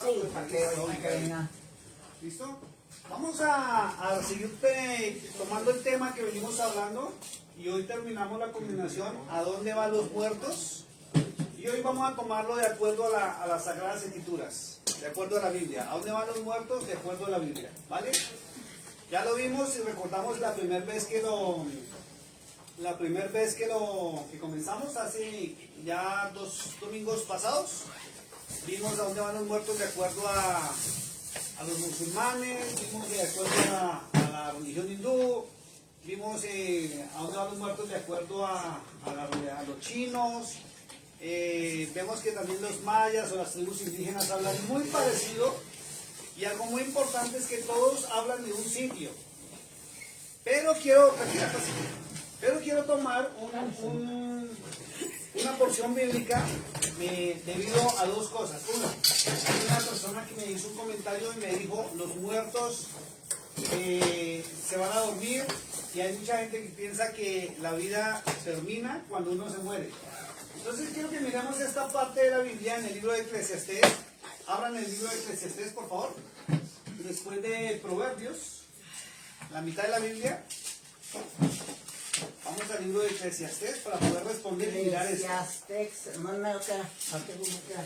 Sí, para que venga. ¿Listo? Vamos a seguir tomando el tema que venimos hablando y hoy terminamos la combinación ¿a dónde van los muertos? Y hoy vamos a tomarlo de acuerdo a las Sagradas Escrituras, de acuerdo a la Biblia. ¿A dónde van los muertos? De acuerdo a la Biblia, ¿vale? Ya lo vimos y recordamos la primera vez que comenzamos, hace ya 2 domingos pasados. Vimos a dónde van los muertos de acuerdo a los musulmanes, vimos de acuerdo a la religión hindú, vimos a dónde van los muertos de acuerdo a los chinos. Vemos que también los mayas o las tribus indígenas hablan muy parecido, y algo muy importante es que todos hablan de un sitio. Pero quiero tomar una porción bíblica debido a 2 cosas. Hay una persona que me hizo un comentario y me dijo, los muertos se van a dormir, y hay mucha gente que piensa que la vida termina cuando uno se muere. Entonces quiero que miremos esta parte de la Biblia en el libro de Eclesiastés. Abran el libro de Eclesiastés, por favor. Después de Proverbios, la mitad de la Biblia. Vamos al libro de Eclesiastés para poder responder y mirar eso.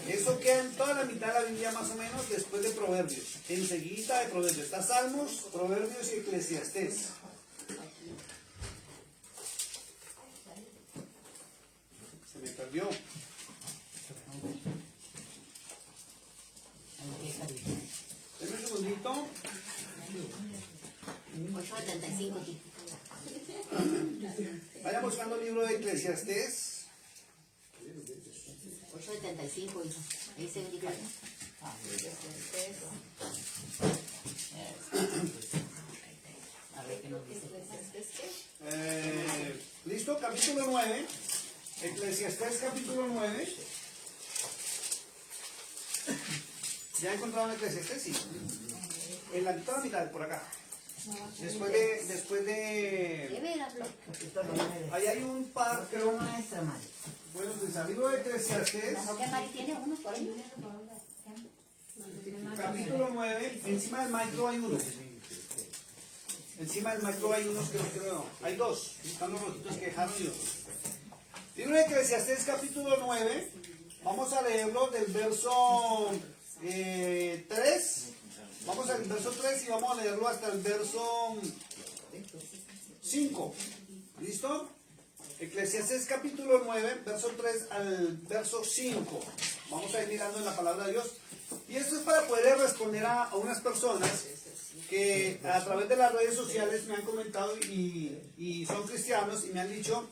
Eso queda en toda la mitad de la Biblia más o menos después de Proverbios. Enseguida de Proverbios. Está Salmos, Proverbios y Eclesiastés. Se me perdió. Denme un segundito. 875. Vaya buscando el libro de Eclesiastés. 875, hijo. Ahí se indica. A ver qué nos dice. ¿Listo? Capítulo 9. Eclesiastés capítulo 9. ¿Ya encontraron Eclesiastés? Sí. En la mitad, por acá. Después de ahí hay un par, creo. Bueno, pues al libro de Eclesiastés, capítulo 9, encima del micro hay uno. Encima del micro hay unos que creo. Hay 2. Están los rojitos que dejaron yo. Libro de Eclesiastés, capítulo 9. Vamos a leerlo del verso 3. Vamos al verso 3 y vamos a leerlo hasta el verso 5. ¿Listo? Eclesiastés capítulo 9, verso 3 al verso 5. Vamos a ir mirando en la palabra de Dios. Y esto es para poder responder a unas personas que a través de las redes sociales me han comentado y son cristianos y me han dicho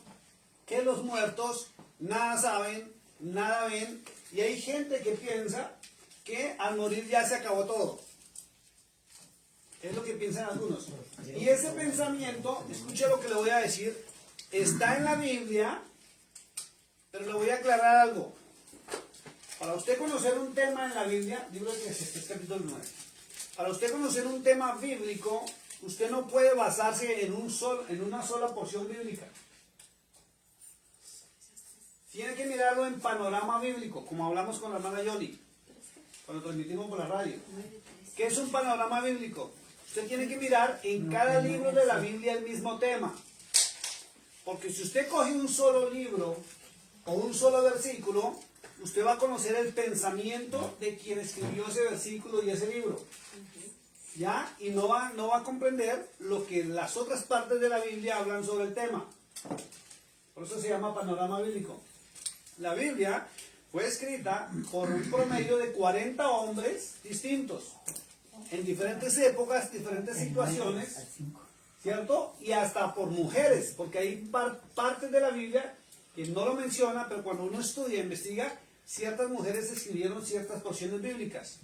que los muertos nada saben, nada ven, y hay gente que piensa que al morir ya se acabó todo. Es lo que piensan algunos. Y ese pensamiento, escuche lo que le voy a decir, está en la Biblia, pero le voy a aclarar algo. Para usted conocer un tema en la Biblia, libro de Eclesiastés capítulo 9, para usted conocer un tema bíblico, usted no puede basarse en una sola porción bíblica. Tiene que mirarlo en panorama bíblico, como hablamos con la hermana Yoli, cuando transmitimos por la radio. ¿Qué es un panorama bíblico? Usted tiene que mirar en cada libro de la Biblia el mismo tema. Porque si usted coge un solo libro o un solo versículo, usted va a conocer el pensamiento de quien escribió ese versículo y ese libro. ¿Ya? Y no va a comprender lo que las otras partes de la Biblia hablan sobre el tema. Por eso se llama panorama bíblico. La Biblia fue escrita por un promedio de 40 hombres distintos, en diferentes épocas, diferentes situaciones, ¿cierto? Y hasta por mujeres, porque hay partes de la Biblia que no lo menciona, pero cuando uno estudia e investiga, ciertas mujeres escribieron ciertas porciones bíblicas.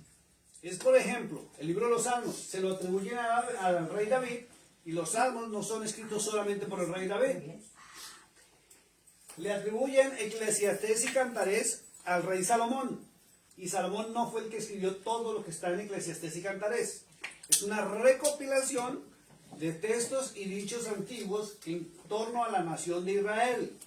Es, por ejemplo, el libro de los Salmos, se lo atribuyen al rey David, y los Salmos no son escritos solamente por el rey David. Le atribuyen Eclesiastés y Cantares al rey Salomón. Y Salomón no fue el que escribió todo lo que está en Eclesiastés y Cantares. Es una recopilación de textos y dichos antiguos en torno a la nación de Israel.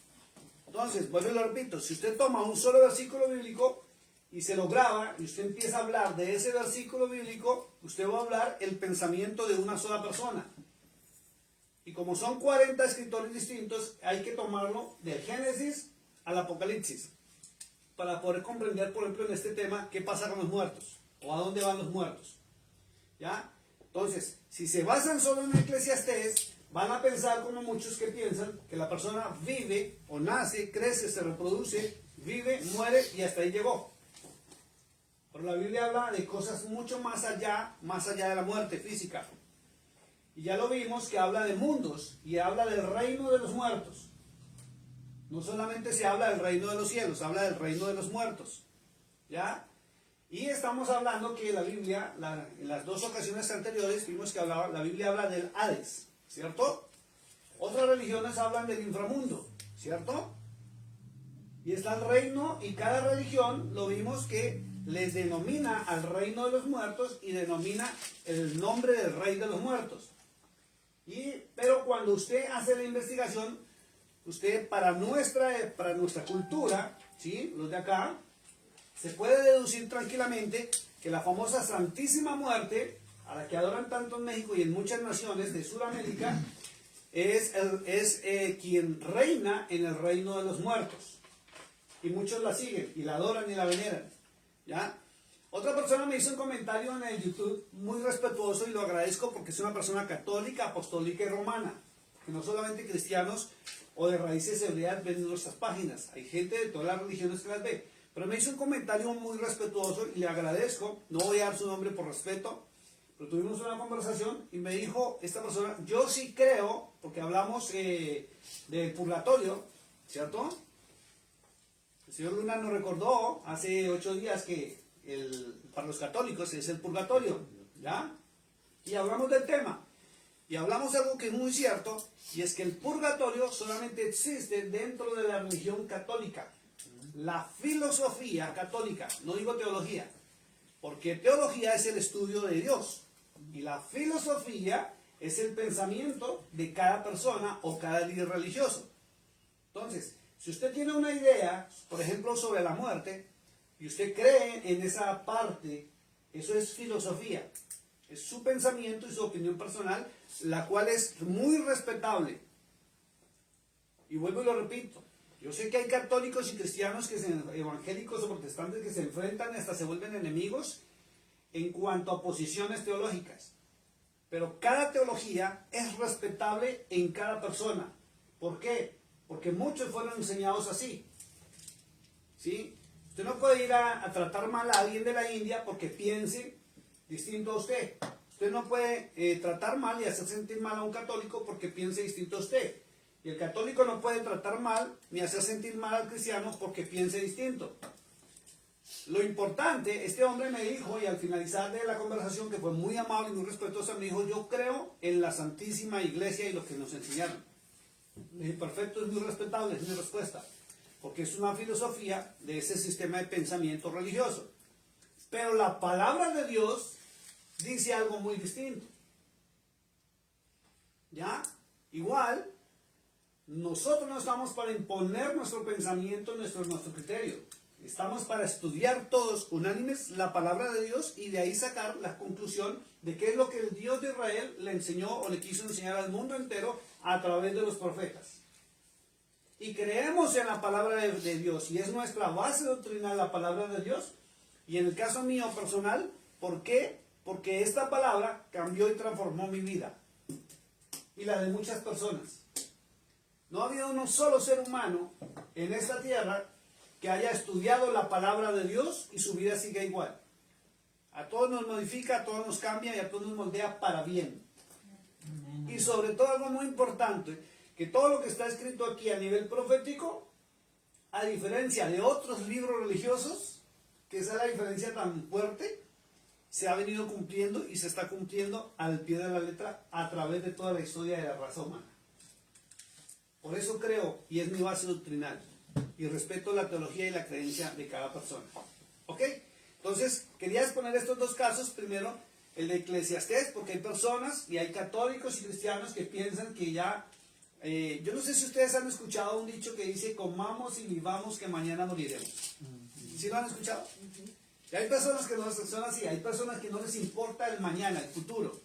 Entonces, vuelvo y lo repito, si usted toma un solo versículo bíblico, y se lo graba y usted empieza a hablar de ese versículo bíblico, usted va a hablar el pensamiento de una sola persona. Y como son 40 escritores distintos, hay que tomarlo del Génesis al Apocalipsis para poder comprender, por ejemplo, en este tema, qué pasa con los muertos o a dónde van los muertos. ¿Ya? Entonces, si se basan solo en Eclesiastés, van a pensar como muchos que piensan que la persona vive o nace, crece, se reproduce, vive, muere y hasta ahí llegó. Pero la Biblia habla de cosas mucho más allá de la muerte física. Y ya lo vimos que habla de mundos y habla del reino de los muertos. No solamente se habla del reino de los cielos, habla del reino de los muertos. ¿Ya? Y estamos hablando que la Biblia, en las dos ocasiones anteriores, vimos que la Biblia habla del Hades, ¿cierto? Otras religiones hablan del inframundo, ¿cierto? Y está el reino, y cada religión, lo vimos que les denomina al reino de los muertos y denomina el nombre del rey de los muertos. Pero cuando usted hace la investigación, usted para nuestra cultura, ¿sí? Los de acá, se puede deducir tranquilamente que la famosa Santísima Muerte, a la que adoran tanto en México y en muchas naciones de Sudamérica, es quien reina en el reino de los muertos. Y muchos la siguen, y la adoran y la veneran. ¿Ya? Otra persona me hizo un comentario en el YouTube muy respetuoso y lo agradezco porque es una persona católica, apostólica y romana. Que no solamente cristianos o de raíces hebreas ven nuestras páginas. Hay gente de todas las religiones que las ve. Pero me hizo un comentario muy respetuoso y le agradezco. No voy a dar su nombre por respeto. Pero tuvimos una conversación y me dijo esta persona, yo sí creo, porque hablamos del purgatorio, ¿cierto? El señor Luna nos recordó hace 8 días que para los católicos es el purgatorio, ¿ya? Y hablamos del tema. Y hablamos de algo que es muy cierto, y es que el purgatorio solamente existe dentro de la religión católica. La filosofía católica, no digo teología, porque teología es el estudio de Dios, y la filosofía es el pensamiento de cada persona o cada líder religioso. Entonces, si usted tiene una idea, por ejemplo, sobre la muerte, y usted cree en esa parte, eso es filosofía. Es su pensamiento y su opinión personal, la cual es muy respetable. Y vuelvo y lo repito. Yo sé que hay católicos y cristianos, evangélicos o protestantes, que se enfrentan y hasta se vuelven enemigos en cuanto a posiciones teológicas. Pero cada teología es respetable en cada persona. ¿Por qué? Porque muchos fueron enseñados así. ¿Sí? Usted no puede ir a tratar mal a alguien de la India porque piense distinto a usted. Usted no puede tratar mal y hacer sentir mal a un católico porque piense distinto a usted. Y el católico no puede tratar mal ni hacer sentir mal al cristiano porque piense distinto. Lo importante, este hombre me dijo, y al finalizar de la conversación, que fue muy amable y muy respetuosa, me dijo, yo creo en la Santísima Iglesia y lo que nos enseñaron. Le dije, perfecto, es muy respetable, es mi respuesta. Porque es una filosofía de ese sistema de pensamiento religioso. Pero la palabra de Dios dice algo muy distinto. ¿Ya? Igual, nosotros no estamos para imponer nuestro pensamiento, nuestro criterio. Estamos para estudiar todos unánimes la palabra de Dios y de ahí sacar la conclusión de qué es lo que el Dios de Israel le enseñó o le quiso enseñar al mundo entero a través de los profetas. Y creemos en la palabra de Dios y es nuestra base doctrinal la palabra de Dios. Y en el caso mío personal, ¿por qué? Porque esta palabra cambió y transformó mi vida y la de muchas personas. No ha habido un solo ser humano en esta tierra que haya estudiado la palabra de Dios y su vida siga igual. A todos nos modifica, a todos nos cambia y a todos nos moldea para bien. Y sobre todo algo muy importante, que todo lo que está escrito aquí a nivel profético, a diferencia de otros libros religiosos, que esa es la diferencia tan fuerte, se ha venido cumpliendo y se está cumpliendo al pie de la letra a través de toda la historia de la raza humana. Por eso creo, y es mi base doctrinal, y respeto la teología y la creencia de cada persona. ¿Ok? Entonces, quería exponer estos dos casos. Primero, el de Eclesiastés, porque hay personas, y hay católicos y cristianos que piensan que ya... yo no sé si ustedes han escuchado un dicho que dice, comamos y vivamos que mañana moriremos. ¿Sí lo han escuchado? Y hay personas que no son así, hay personas que no les importa el mañana, el futuro.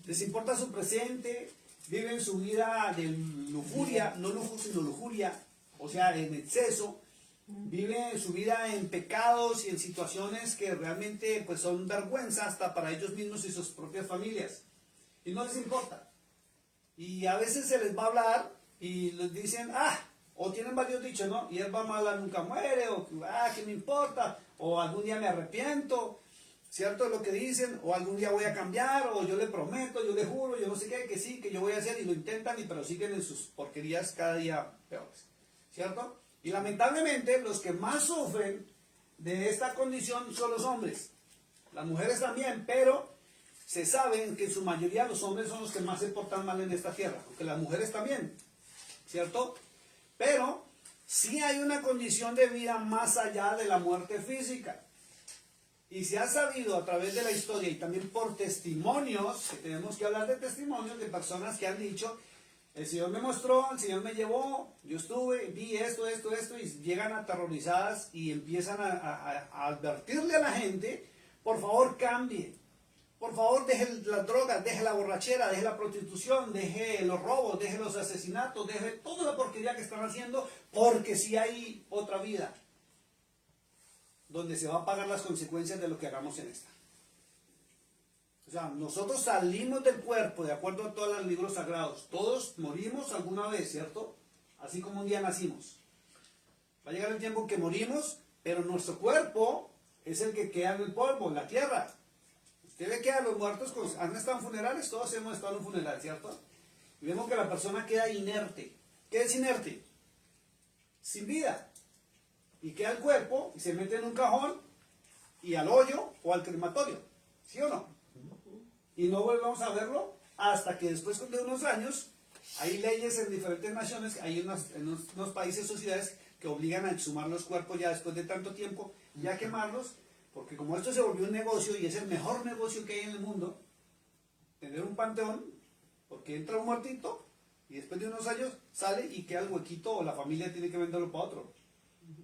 Les importa su presente, viven su vida de lujuria, no lujo sino lujuria, o sea, en exceso. Viven su vida en pecados y en situaciones que realmente pues son vergüenza hasta para ellos mismos y sus propias familias. Y no les importa. Y a veces se les va a hablar y les dicen, o tienen varios dichos, ¿no? Y él va mala nunca muere, o ¿qué me importa? O algún día me arrepiento, ¿cierto? Es lo que dicen, o algún día voy a cambiar, o yo le prometo, yo le juro, yo no sé qué, que sí, que yo voy a hacer, y lo intentan, pero siguen en sus porquerías cada día peores, ¿cierto? Y lamentablemente los que más sufren de esta condición son los hombres. Las mujeres también, pero se saben que en su mayoría los hombres son los que más se portan mal en esta tierra, aunque las mujeres también, ¿cierto? Pero sí hay una condición de vida más allá de la muerte física. Y se ha sabido a través de la historia y también por testimonios, que tenemos que hablar de testimonios de personas que han dicho, el Señor me mostró, el Señor me llevó, yo estuve, vi esto, y llegan aterrorizadas y empiezan a advertirle a la gente, por favor cambie, por favor deje las drogas, deje la borrachera, deje la prostitución, deje los robos, deje los asesinatos, deje toda la porquería que están haciendo, porque si hay otra vida, donde se va a pagar las consecuencias de lo que hagamos en esta. O sea, nosotros salimos del cuerpo, de acuerdo a todos los libros sagrados. Todos morimos alguna vez, ¿cierto? Así como un día nacimos. Va a llegar el tiempo en que morimos, pero nuestro cuerpo es el que queda en el polvo, en la tierra. Usted ve que a los muertos han estado en funerales, todos hemos estado en un funeral, ¿cierto? Y vemos que la persona queda inerte. ¿Qué es inerte? Sin vida. Y queda el cuerpo y se mete en un cajón y al hoyo o al crematorio. ¿Sí o no? Y no volvemos a verlo hasta que después de unos años hay leyes en diferentes naciones, hay en unos países, sociedades que obligan a exhumar los cuerpos ya después de tanto tiempo, ya quemarlos, porque como esto se volvió un negocio y es el mejor negocio que hay en el mundo, tener un panteón, porque entra un muertito y después de unos años sale y queda el huequito o la familia tiene que venderlo para otro.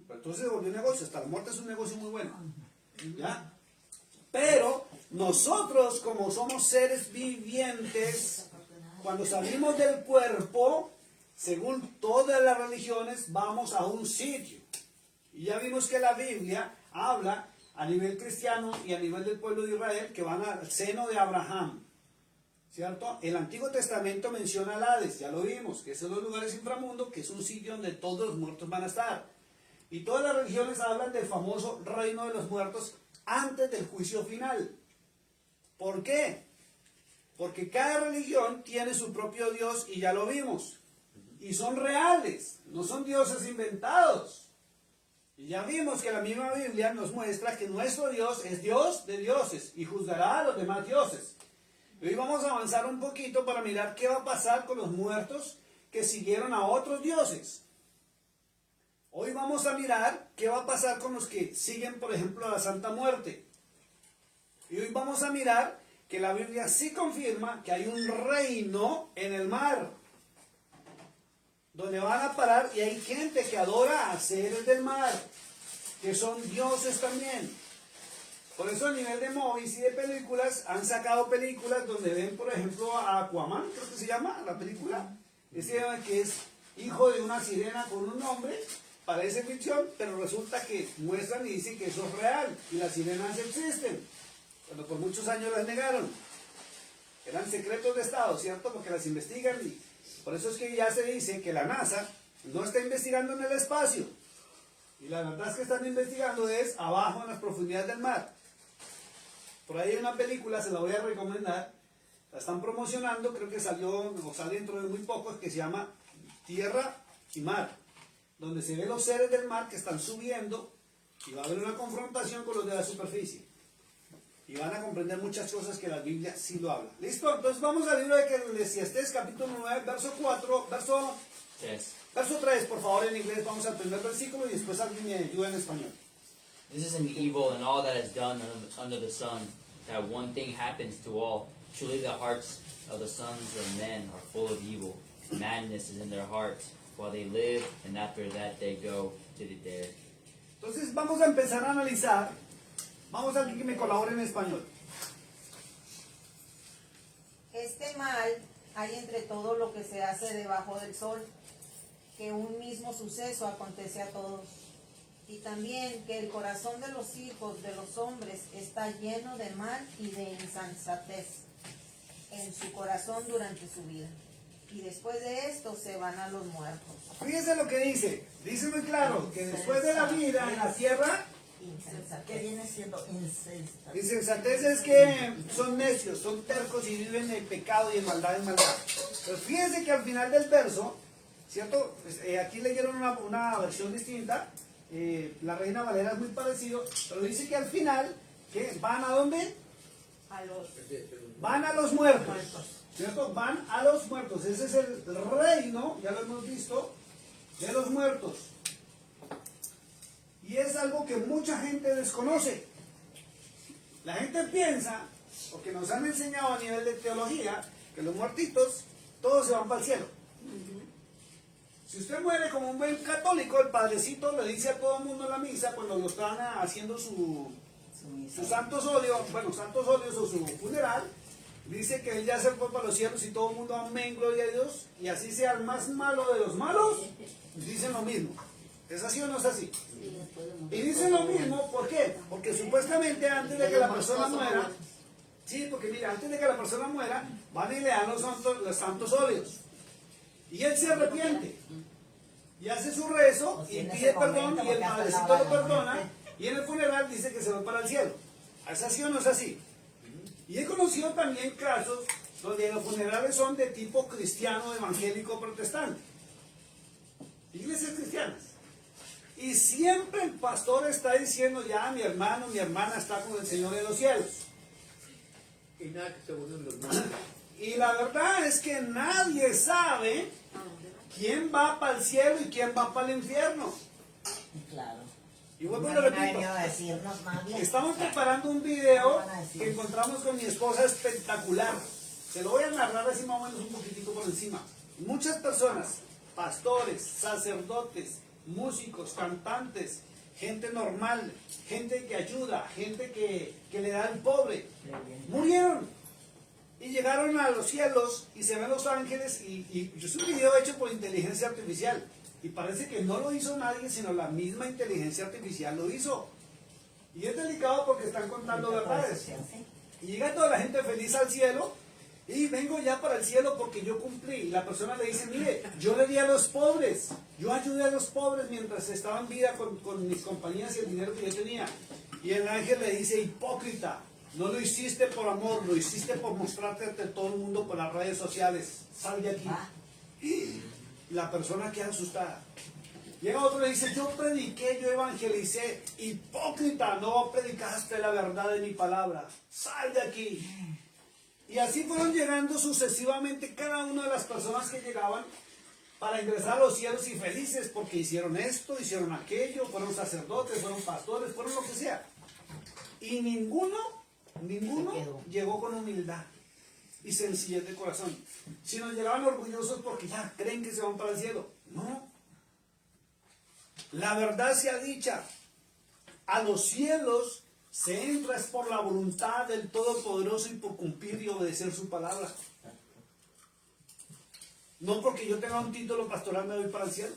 Pero entonces se volvió un negocio, hasta la muerte es un negocio muy bueno. ¿Ya? Pero nosotros, como somos seres vivientes, cuando salimos del cuerpo, según todas las religiones, vamos a un sitio. Y ya vimos que la Biblia habla a nivel cristiano y a nivel del pueblo de Israel que van al seno de Abraham. ¿Cierto? El Antiguo Testamento menciona al Hades, ya lo vimos, que son los lugares inframundo, que es un sitio donde todos los muertos van a estar. Y todas las religiones hablan del famoso reino de los muertos antes del juicio final. ¿Por qué? Porque cada religión tiene su propio Dios y ya lo vimos. Y son reales, no son dioses inventados. Y ya vimos que la misma Biblia nos muestra que nuestro Dios es Dios de dioses y juzgará a los demás dioses. Y hoy vamos a avanzar un poquito para mirar qué va a pasar con los muertos que siguieron a otros dioses. Hoy vamos a mirar qué va a pasar con los que siguen, por ejemplo, a la Santa Muerte. Y hoy vamos a mirar que la Biblia sí confirma que hay un reino en el mar, donde van a parar y hay gente que adora a seres del mar, que son dioses también. Por eso a nivel de movies y de películas, han sacado películas donde ven, por ejemplo, a Aquaman, creo que se llama la película, que es hijo de una sirena con un hombre. Parece ficción, pero resulta que muestran y dicen que eso es real, y las sirenas existen, cuando por muchos años las negaron. Eran secretos de Estado, ¿cierto? Porque las investigan, y por eso es que ya se dice que la NASA no está investigando en el espacio, y la verdad es que están investigando es abajo en las profundidades del mar. Por ahí hay una película, se la voy a recomendar, la están promocionando, creo que salió, o sale dentro de muy poco, que se llama Tierra y Mar, donde se ven los seres del mar que están subiendo y va a haber una confrontación con los de la superficie. Y van a comprender muchas cosas que la Biblia sí lo habla. ¿Listo? Entonces vamos al libro de Eclesiastés, capítulo 9, verso 4, verso 3, por favor, en inglés. Vamos al primer versículo y después alguien me ayuda en español. This is an evil and all that is done under the sun, that one thing happens to all. Truly the hearts of the sons of men are full of evil. Madness is in their hearts while they live, and after that they go to the dead. Entonces vamos a empezar a analizar. Vamos a alguien que me colabore en español. Este mal hay entre todo lo que se hace debajo del sol, que un mismo suceso acontece a todos. Y también que el corazón de los hijos de los hombres está lleno de mal y de insensatez en su corazón durante su vida. Y después de esto se van a los muertos. Fíjense lo que dice. Dice muy claro que después de la vida en la tierra, ¿Qué Insensatez. viene siendo insensatez? insensatez es que son necios, son tercos y viven en pecado y en maldad. Pero fíjense que al final del verso, ¿cierto? Pues, aquí leyeron una versión distinta. La Reina Valera es muy parecido, pero dice que al final, ¿qué? ¿Van a dónde? A los Van a los muertos, ¿cierto? Van a los muertos. Ese es el reino, ya lo hemos visto, de los muertos. Y es algo que mucha gente desconoce. La gente piensa, porque nos han enseñado a nivel de teología, que los muertitos, todos se van para el cielo. Si usted muere como un buen católico, el padrecito le dice a todo el mundo en la misa, cuando lo están haciendo su santos óleos, bueno, santos óleos o su funeral, dice que él ya se fue para los cielos y todo el mundo, amén, gloria a Dios, y así sea el más malo de los malos, dicen lo mismo. ¿Es así o no es así? Sí, después de morir. Y dicen lo mismo, ¿por qué? Porque supuestamente antes de que la persona muera, sí, porque mira, antes de que la persona muera, van y le dan los santos óleos. Y él se arrepiente. Y hace su rezo y pide perdón y el padrecito lo perdona. Y en el funeral dice que se va para el cielo. ¿Es así o no es así? Y he conocido también casos donde los funerales son de tipo cristiano, evangélico, protestante. Iglesias cristianas. Y siempre el pastor está diciendo, ya mi hermano, mi hermana está con el Señor de los cielos. Y nada que se vuelven los malos. Y la verdad es que nadie sabe quién va para el cielo y quién va para el infierno. Claro. Y vuelvo y Nadie lo ha repito. venido a decirnos nadie. Estamos preparando un video que encontramos con mi esposa espectacular. Se lo voy a narrar así más o menos un poquitico por encima. Muchas personas, pastores, sacerdotes, músicos, cantantes, gente normal, gente que ayuda, gente que le da al pobre, murieron y llegaron a los cielos y se ven los ángeles y es un video hecho por inteligencia artificial y parece que no lo hizo nadie sino la misma inteligencia artificial lo hizo y es delicado porque están contando verdades y llega toda la gente feliz al cielo y vengo ya para el cielo porque yo cumplí. Y la persona le dice, mire, yo le di a los pobres, yo ayudé a los pobres mientras estaba en vida con mis compañías y el dinero que yo tenía. Y el ángel le dice, hipócrita, no lo hiciste por amor, lo hiciste por mostrarte ante todo el mundo por las redes sociales. Sal de aquí. Y la persona queda asustada. Llega otro y le dice, yo prediqué, yo evangelicé. Hipócrita, no predicaste la verdad de mi palabra. Sal de aquí. Y así fueron llegando sucesivamente cada una de las personas que llegaban para ingresar a los cielos y felices porque hicieron esto, hicieron aquello, fueron sacerdotes, fueron pastores, fueron lo que sea. Y ninguno llegó con humildad y sencillez de corazón, sino llegaban orgullosos porque ya creen que se van para el cielo. No. La verdad sea dicha, a los cielos se entra es por la voluntad del Todopoderoso y por cumplir y obedecer su palabra. No porque yo tenga un título pastoral me voy para el cielo.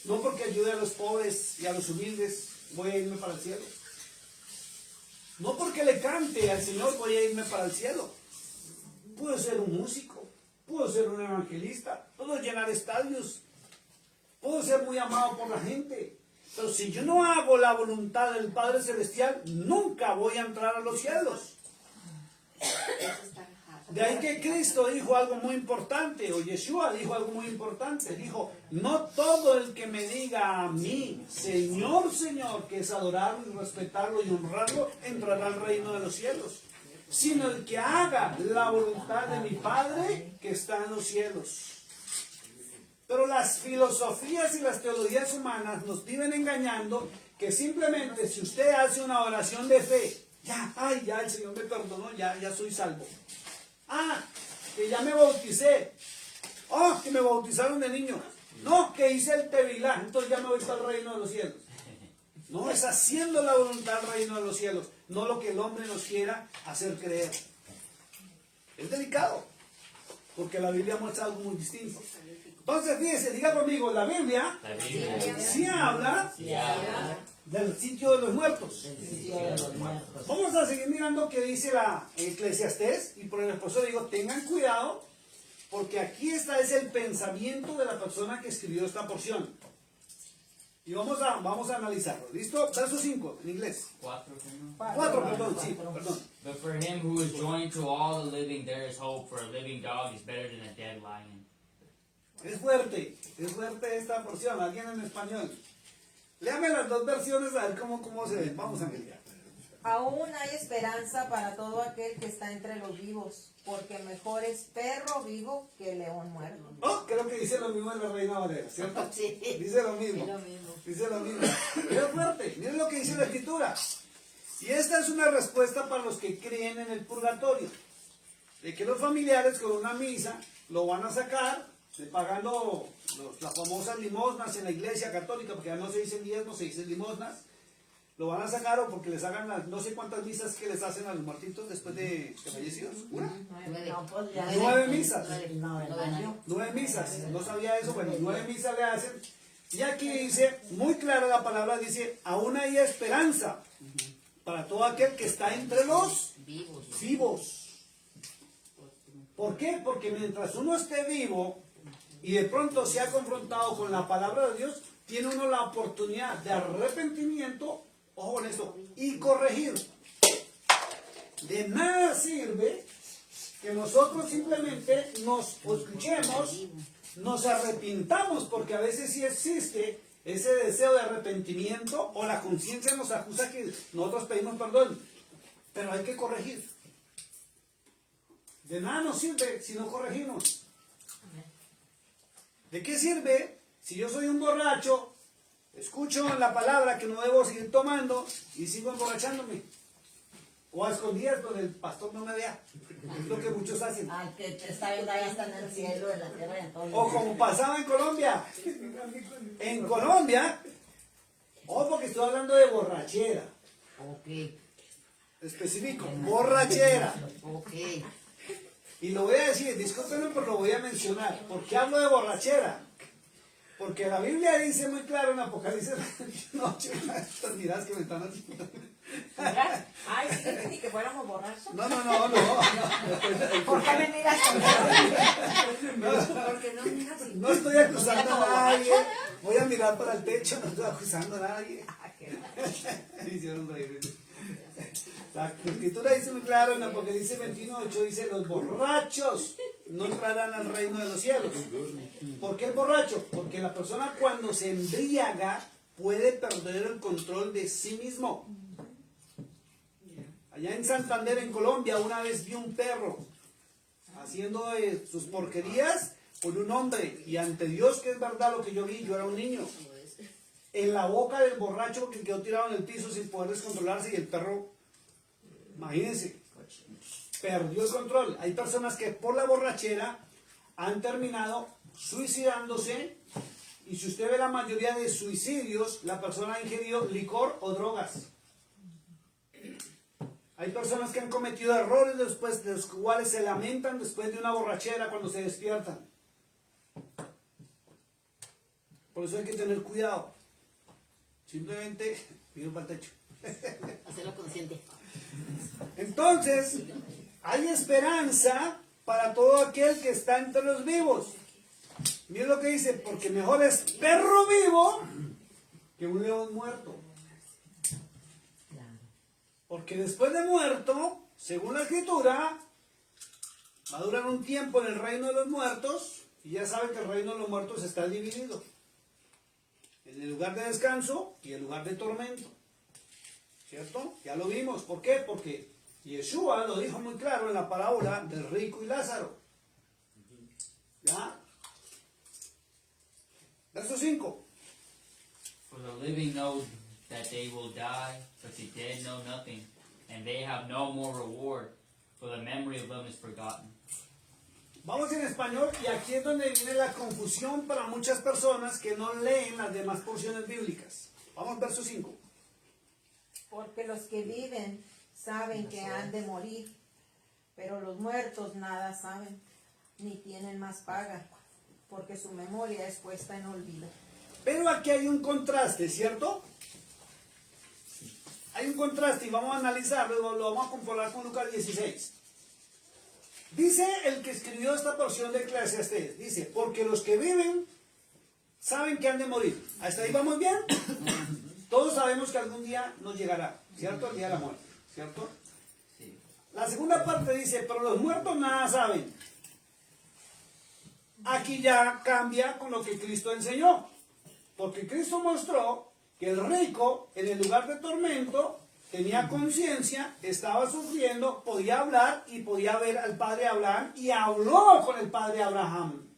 No porque ayude a los pobres y a los humildes voy a irme para el cielo. No porque le cante al Señor voy a irme para el cielo. Puedo ser un músico, puedo ser un evangelista, puedo llenar estadios, puedo ser muy amado por la gente. Pero si yo no hago la voluntad del Padre Celestial, nunca voy a entrar a los cielos. De ahí que Cristo dijo algo muy importante, o Yeshua dijo algo muy importante. Dijo, no todo el que me diga a mí, Señor, Señor, que es adorarlo y respetarlo y honrarlo, entrará al reino de los cielos. Sino el que haga la voluntad de mi Padre que está en los cielos. Pero las filosofías y las teologías humanas nos viven engañando que simplemente si usted hace una oración de fe, ya, ay, ya el Señor me perdonó, ya soy salvo. Ah, que ya me bauticé. Oh, que me bautizaron de niño. No, que hice el Tevilá, entonces ya me voy para el reino de los cielos. No, es haciendo la voluntad del reino de los cielos, no lo que el hombre nos quiera hacer creer. Es delicado, porque la Biblia muestra algo muy distinto. Entonces, fíjese, diga conmigo, la Biblia La Biblia. sí habla del sitio de los muertos. Vamos a seguir mirando qué dice la Eclesiastés, y por eso digo, tengan cuidado, porque aquí es el pensamiento de la persona que escribió esta porción. Y vamos a analizarlo. ¿Listo? Verso 5, en inglés. 4, ¿no? 4, perdón, sí, perdón. But for him who is joined to all the living, there is hope. For a living dog is better than a dead lion. Es fuerte esta porción. ¿Alguien en español? Léame las dos versiones a ver cómo se ven. Vamos a mirar. Aún hay esperanza para todo aquel que está entre los vivos, porque mejor es perro vivo que león muerto. Oh, creo que dice lo mismo en la Reina Valera, ¿cierto? Sí. Dice lo mismo. Es lo mismo. Dice lo mismo. Es fuerte. Miren lo que dice la Escritura. Y esta es una respuesta para los que creen en el purgatorio. De que los familiares con una misa lo van a sacar pagando las famosas limosnas en la iglesia católica, porque ya no se dicen diezmos, se dicen limosnas. Lo van a sacar o porque les hagan las no sé cuántas misas que les hacen a los muertitos después de fallecidos. ¿Una? 9 misas. 9 misas. No sabía eso. Bueno, 9 misas le hacen. Y aquí dice, muy clara la palabra, dice, aún hay esperanza para todo aquel que está entre los vivos. ¿Por qué? Porque mientras uno esté vivo y de pronto se ha confrontado con la palabra de Dios, tiene uno la oportunidad de arrepentimiento, ojo con esto, y corregir. De nada sirve que nosotros simplemente nos escuchemos, nos arrepintamos, porque a veces sí existe ese deseo de arrepentimiento o la conciencia nos acusa que nosotros pedimos perdón, pero hay que corregir. De nada nos sirve si no corregimos. ¿De qué sirve si yo soy un borracho, escucho la palabra que no debo seguir tomando y sigo emborrachándome? O a escondidas donde el pastor no me vea. Es lo que muchos hacen. Al que te está viendo allá está en el cielo, en la tierra, en todo. O como pasaba en Colombia. En Colombia, ojo que estoy hablando de borrachera. Ok, Específico, borrachera. ok. Y lo voy a decir, discúlpenme, pero lo voy a mencionar. ¿Por qué hablo de borrachera? Porque la Biblia dice muy claro en Apocalipsis 28, estas miradas que me están haciendo. Ay, sí, ni que fuéramos borrachos. No. ¿Por qué me miras con Porque no miras así. No estoy acusando a nadie. Voy a mirar para el techo, no estoy acusando a nadie. Hicieron reír. La Escritura dice muy claro en Apocalipsis 21:8, dice, los borrachos no entrarán al reino de los cielos. ¿Por qué el borracho? Porque la persona cuando se embriaga puede perder el control de sí mismo. Allá en Santander, en Colombia, una vez vi un perro haciendo sus porquerías con un hombre, y ante Dios que es verdad lo que yo vi, yo era un niño, en la boca del borracho que quedó tirado en el piso sin poder descontrolarse, y el perro, imagínense, perdió el control. Hay personas que por la borrachera han terminado suicidándose, y si usted ve la mayoría de suicidios, la persona ha ingerido licor o drogas. Hay personas que han cometido errores después de los cuales se lamentan después de una borrachera cuando se despiertan. Por eso hay que tener cuidado. Simplemente miro para el techo. Hacerlo consciente. Entonces, hay esperanza para todo aquel que está entre los vivos. Miren lo que dice, porque mejor es perro vivo que un león muerto. Porque después de muerto, según la Escritura, va a durar un tiempo en el reino de los muertos, y ya saben que el reino de los muertos está dividido en el lugar de descanso y el lugar de tormento. ¿Cierto? Ya lo vimos. ¿Por qué? Porque Yeshua lo dijo muy claro en la parábola del rico y Lázaro. ¿Ya? Verso 5. For the living know that they will die, but the dead know nothing, and they have no more reward, for the memory of them is forgotten. Vamos en español y aquí es donde viene la confusión para muchas personas que no leen las demás porciones bíblicas. Vamos, verso 5. Porque los que viven saben que han de morir, pero los muertos nada saben, ni tienen más paga, porque su memoria es puesta en olvido. Pero aquí hay un contraste, ¿cierto? Hay un contraste y vamos a analizarlo, lo vamos a comparar con Lucas 16. Dice el que escribió esta porción de Eclesiastés, dice, porque los que viven saben que han de morir. ¿Hasta ahí vamos bien? Todos sabemos que algún día nos llegará, ¿cierto? El día de la muerte, ¿cierto? Sí. La segunda parte dice, pero los muertos nada saben. Aquí ya cambia con lo que Cristo enseñó. Porque Cristo mostró que el rico, en el lugar de tormento, tenía conciencia, estaba sufriendo, podía hablar y podía ver al padre Abraham y habló con el padre Abraham.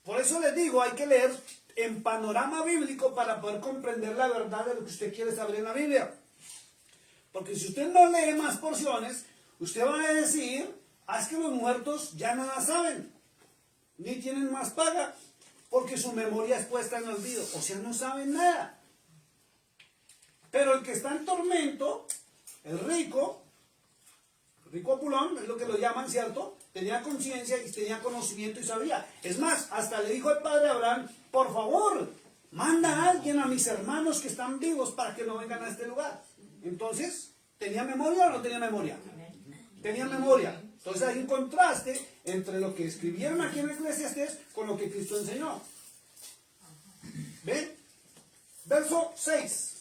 Por eso les digo, hay que leer en panorama bíblico para poder comprender la verdad de lo que usted quiere saber en la Biblia. Porque si usted no lee más porciones, usted va a decir, es que los muertos ya nada saben, ni tienen más paga, porque su memoria es puesta en olvido, o sea, no saben nada. Pero el que está en tormento, el rico Apulón, es lo que lo llaman, ¿cierto? Tenía conciencia y tenía conocimiento y sabía. Es más, hasta le dijo al padre Abraham, por favor, manda a alguien a mis hermanos que están vivos para que no vengan a este lugar. Entonces, ¿tenía memoria o no tenía memoria? Tenía memoria. Entonces hay un contraste entre lo que escribieron aquí en Eclesiastés con lo que Cristo enseñó. ¿Ven? Verso 6.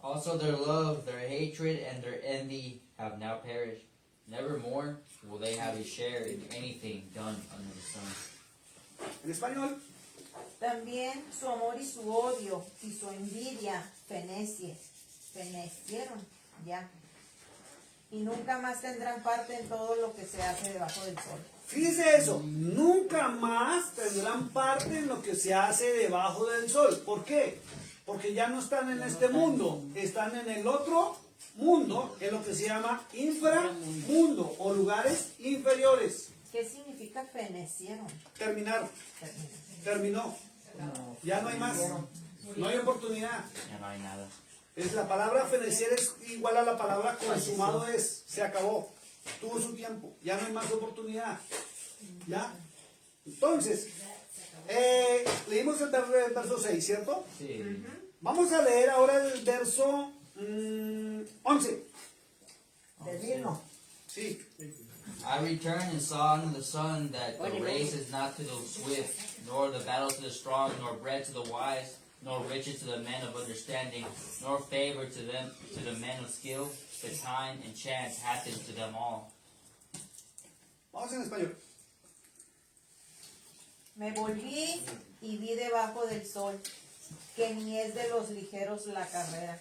Also their love, their hatred, and their envy have now perished. Nevermore will they have a share in anything done under the sun. En español, También su amor y su odio y su envidia fenecieron ya. Y nunca más tendrán parte en todo lo que se hace debajo del sol. fíjese eso, nunca más tendrán parte en lo que se hace debajo del sol. ¿Por qué? Porque ya no están en este mundo, están en el otro mundo, en lo que se llama inframundo o lugares inferiores. ¿Qué significa fenecieron? Terminó, ya no hay más, no hay oportunidad. Ya no hay nada. Es la palabra fenecer es igual a la palabra consumado es, se acabó, tuvo su tiempo, ya no hay más oportunidad. ¿Ya? Entonces, leímos el verso 6, ¿cierto? Sí. Vamos a leer ahora el verso 11. Del mismo. Sí. I returned and saw under the sun that the race is not to the swift, nor the battle to the strong, nor bread to the wise, nor riches to the men of understanding, nor favor to them to the men of skill. But time and chance happen to them all. Vamos en español. Me volví y vi debajo del sol que ni es de los ligeros la carrera,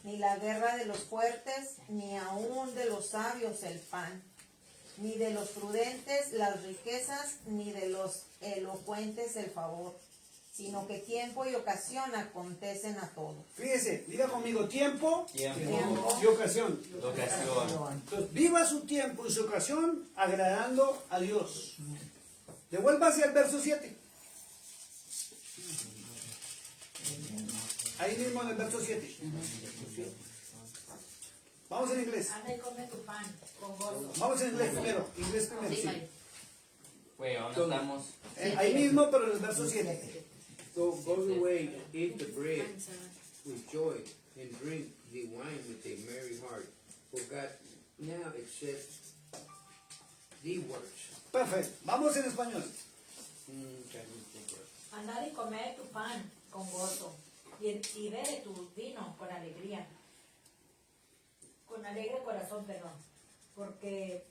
ni la guerra de los fuertes, ni aún de los sabios el pan, ni de los prudentes las riquezas, ni de los elocuentes el favor, sino que tiempo y ocasión acontecen a todos. Fíjese, diga conmigo, tiempo Tiempo. y ocasión. Ocasión. Entonces, viva su tiempo y su ocasión agradando a Dios. Devuélvase al verso 7. Ahí mismo en el verso 7. Vamos en inglés. Anda y come tu pan con gozo. Vamos en inglés primero. Inglés primero, sí. Wait, ¿dónde estamos? Ahí mismo, pero en el verso 7. So go away and eat the bread with joy and drink the wine with a merry heart. For God now accepts the words. Perfecto. Vamos en español. Andad y comed tu pan con gozo y bebe tu vino con alegría. Con alegre corazón, perdón. Porque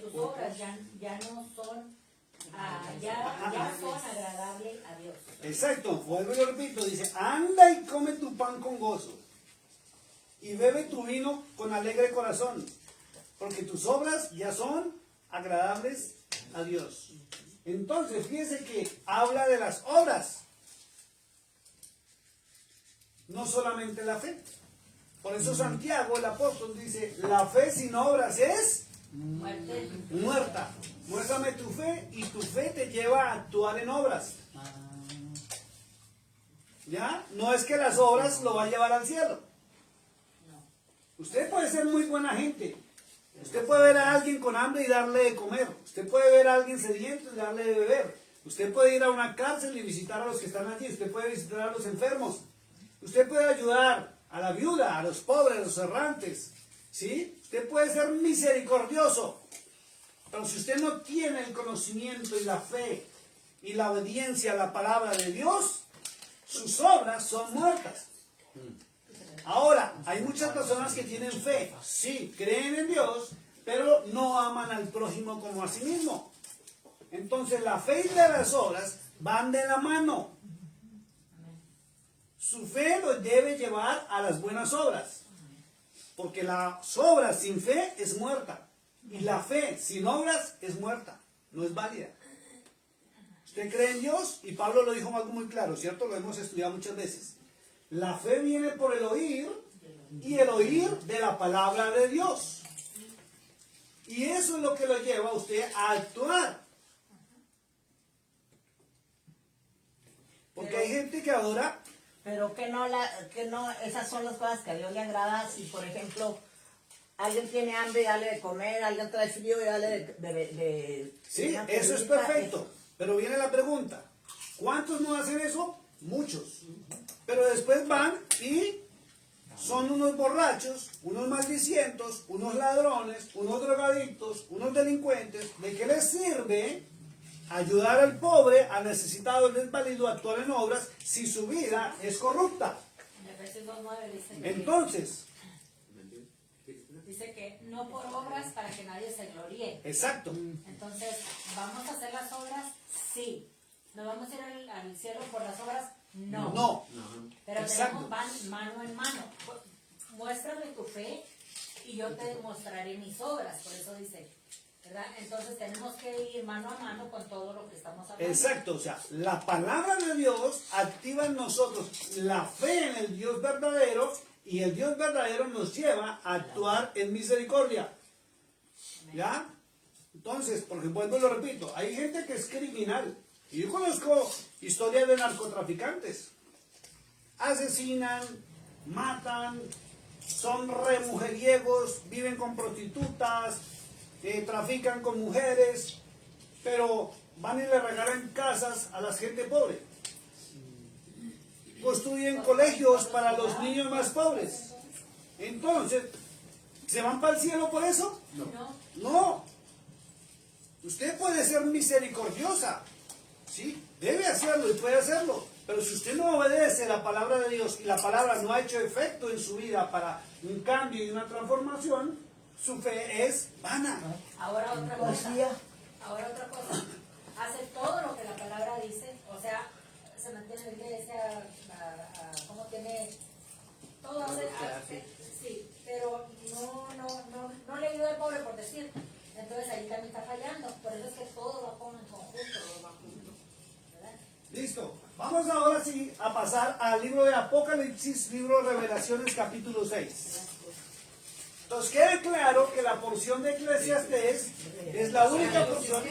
tus obras ya no son, ya son agradables a Dios. Exacto. Vuelvo y lo repito. Dice, anda y come tu pan con gozo. Y bebe tu vino con alegre corazón. Porque tus obras ya son agradables a Dios. Entonces, fíjese que habla de las obras. No solamente la fe. Por eso Santiago, el apóstol, dice, la fe sin obras es Muerte. muerta. Muéstrame tu fe y tu fe te lleva a actuar en obras. ¿Ya? No es que las obras lo va a llevar al cielo. Usted puede ser muy buena gente. Usted puede ver a alguien con hambre y darle de comer. Usted puede ver a alguien sediento y darle de beber. Usted puede ir a una cárcel y visitar a los que están allí. Usted puede visitar a los enfermos. Usted puede ayudar a la viuda, a los pobres, a los errantes. ¿Sí? Usted puede ser misericordioso. Pero si usted no tiene el conocimiento y la fe y la obediencia a la palabra de Dios, sus obras son muertas. Ahora, hay muchas personas que tienen fe, sí, creen en Dios, pero no aman al prójimo como a sí mismo. Entonces la fe y las obras van de la mano. Su fe lo debe llevar a las buenas obras, porque las obras sin fe es muerta, y la fe sin obras es muerta, no es válida. Usted cree en Dios, y Pablo lo dijo algo muy claro, ¿cierto? Lo hemos estudiado muchas veces. La fe viene por el oír, y el oír de la palabra de Dios. Y eso es lo que lo lleva a usted a actuar. Porque hay gente que adora, Pero que no, esas son las cosas que a Dios le agrada. Si, por ejemplo, alguien tiene hambre, dale de comer, alguien trae frío y dale de sí, una eso es comidita, perfecto. Pero viene la pregunta, ¿cuántos no hacen eso? Muchos. Pero después van y son unos borrachos, unos maldicientos, unos ladrones, unos drogadictos, unos delincuentes. ¿De qué les sirve ayudar al pobre, al necesitado, al desvalido a actuar en obras si su vida es corrupta? En Efesios 2:9 dice que, Entonces, dice que no por obras para que nadie se gloríe. exacto. Entonces, ¿vamos a hacer las obras? Sí. ¿Nos vamos a ir al cielo por las obras? No. No. Pero Exacto. tenemos van mano en mano. Muéstrame tu fe y yo te mostraré mis obras. Por eso dice, ¿verdad? Entonces tenemos que ir mano a mano con todo lo que estamos hablando. Exacto, o sea, la palabra de Dios activa en nosotros la fe en el Dios verdadero y el Dios verdadero nos lleva a actuar en misericordia. ¿Ya? Entonces, porque vuelvo y lo repito, hay gente que es criminal. Y yo conozco historias de narcotraficantes. Asesinan, matan, son remujeriegos, viven con prostitutas, trafican con mujeres, pero van y le regalan casas a la gente pobre. Construyen colegios para los niños más pobres. Entonces, ¿se van para el cielo por eso? No. No. Usted puede ser misericordiosa. Sí, debe hacerlo y puede hacerlo. Pero si usted no obedece la palabra de Dios y la palabra no ha hecho efecto en su vida para un cambio y una transformación, su fe es vana. Ahora otra cosa. Hace todo lo que la palabra dice. O sea, se mantiene en la iglesia, como tiene todo hace, sí, pero no le ayuda al pobre por decir. Entonces ahí también está fallando. Por eso es que todo va con en conjunto, va junto. ¿Verdad? Listo. Vamos ahora sí a pasar al libro de Apocalipsis, libro de Revelaciones, capítulo 6. Entonces queda claro que la porción de Eclesiastés es la única porción,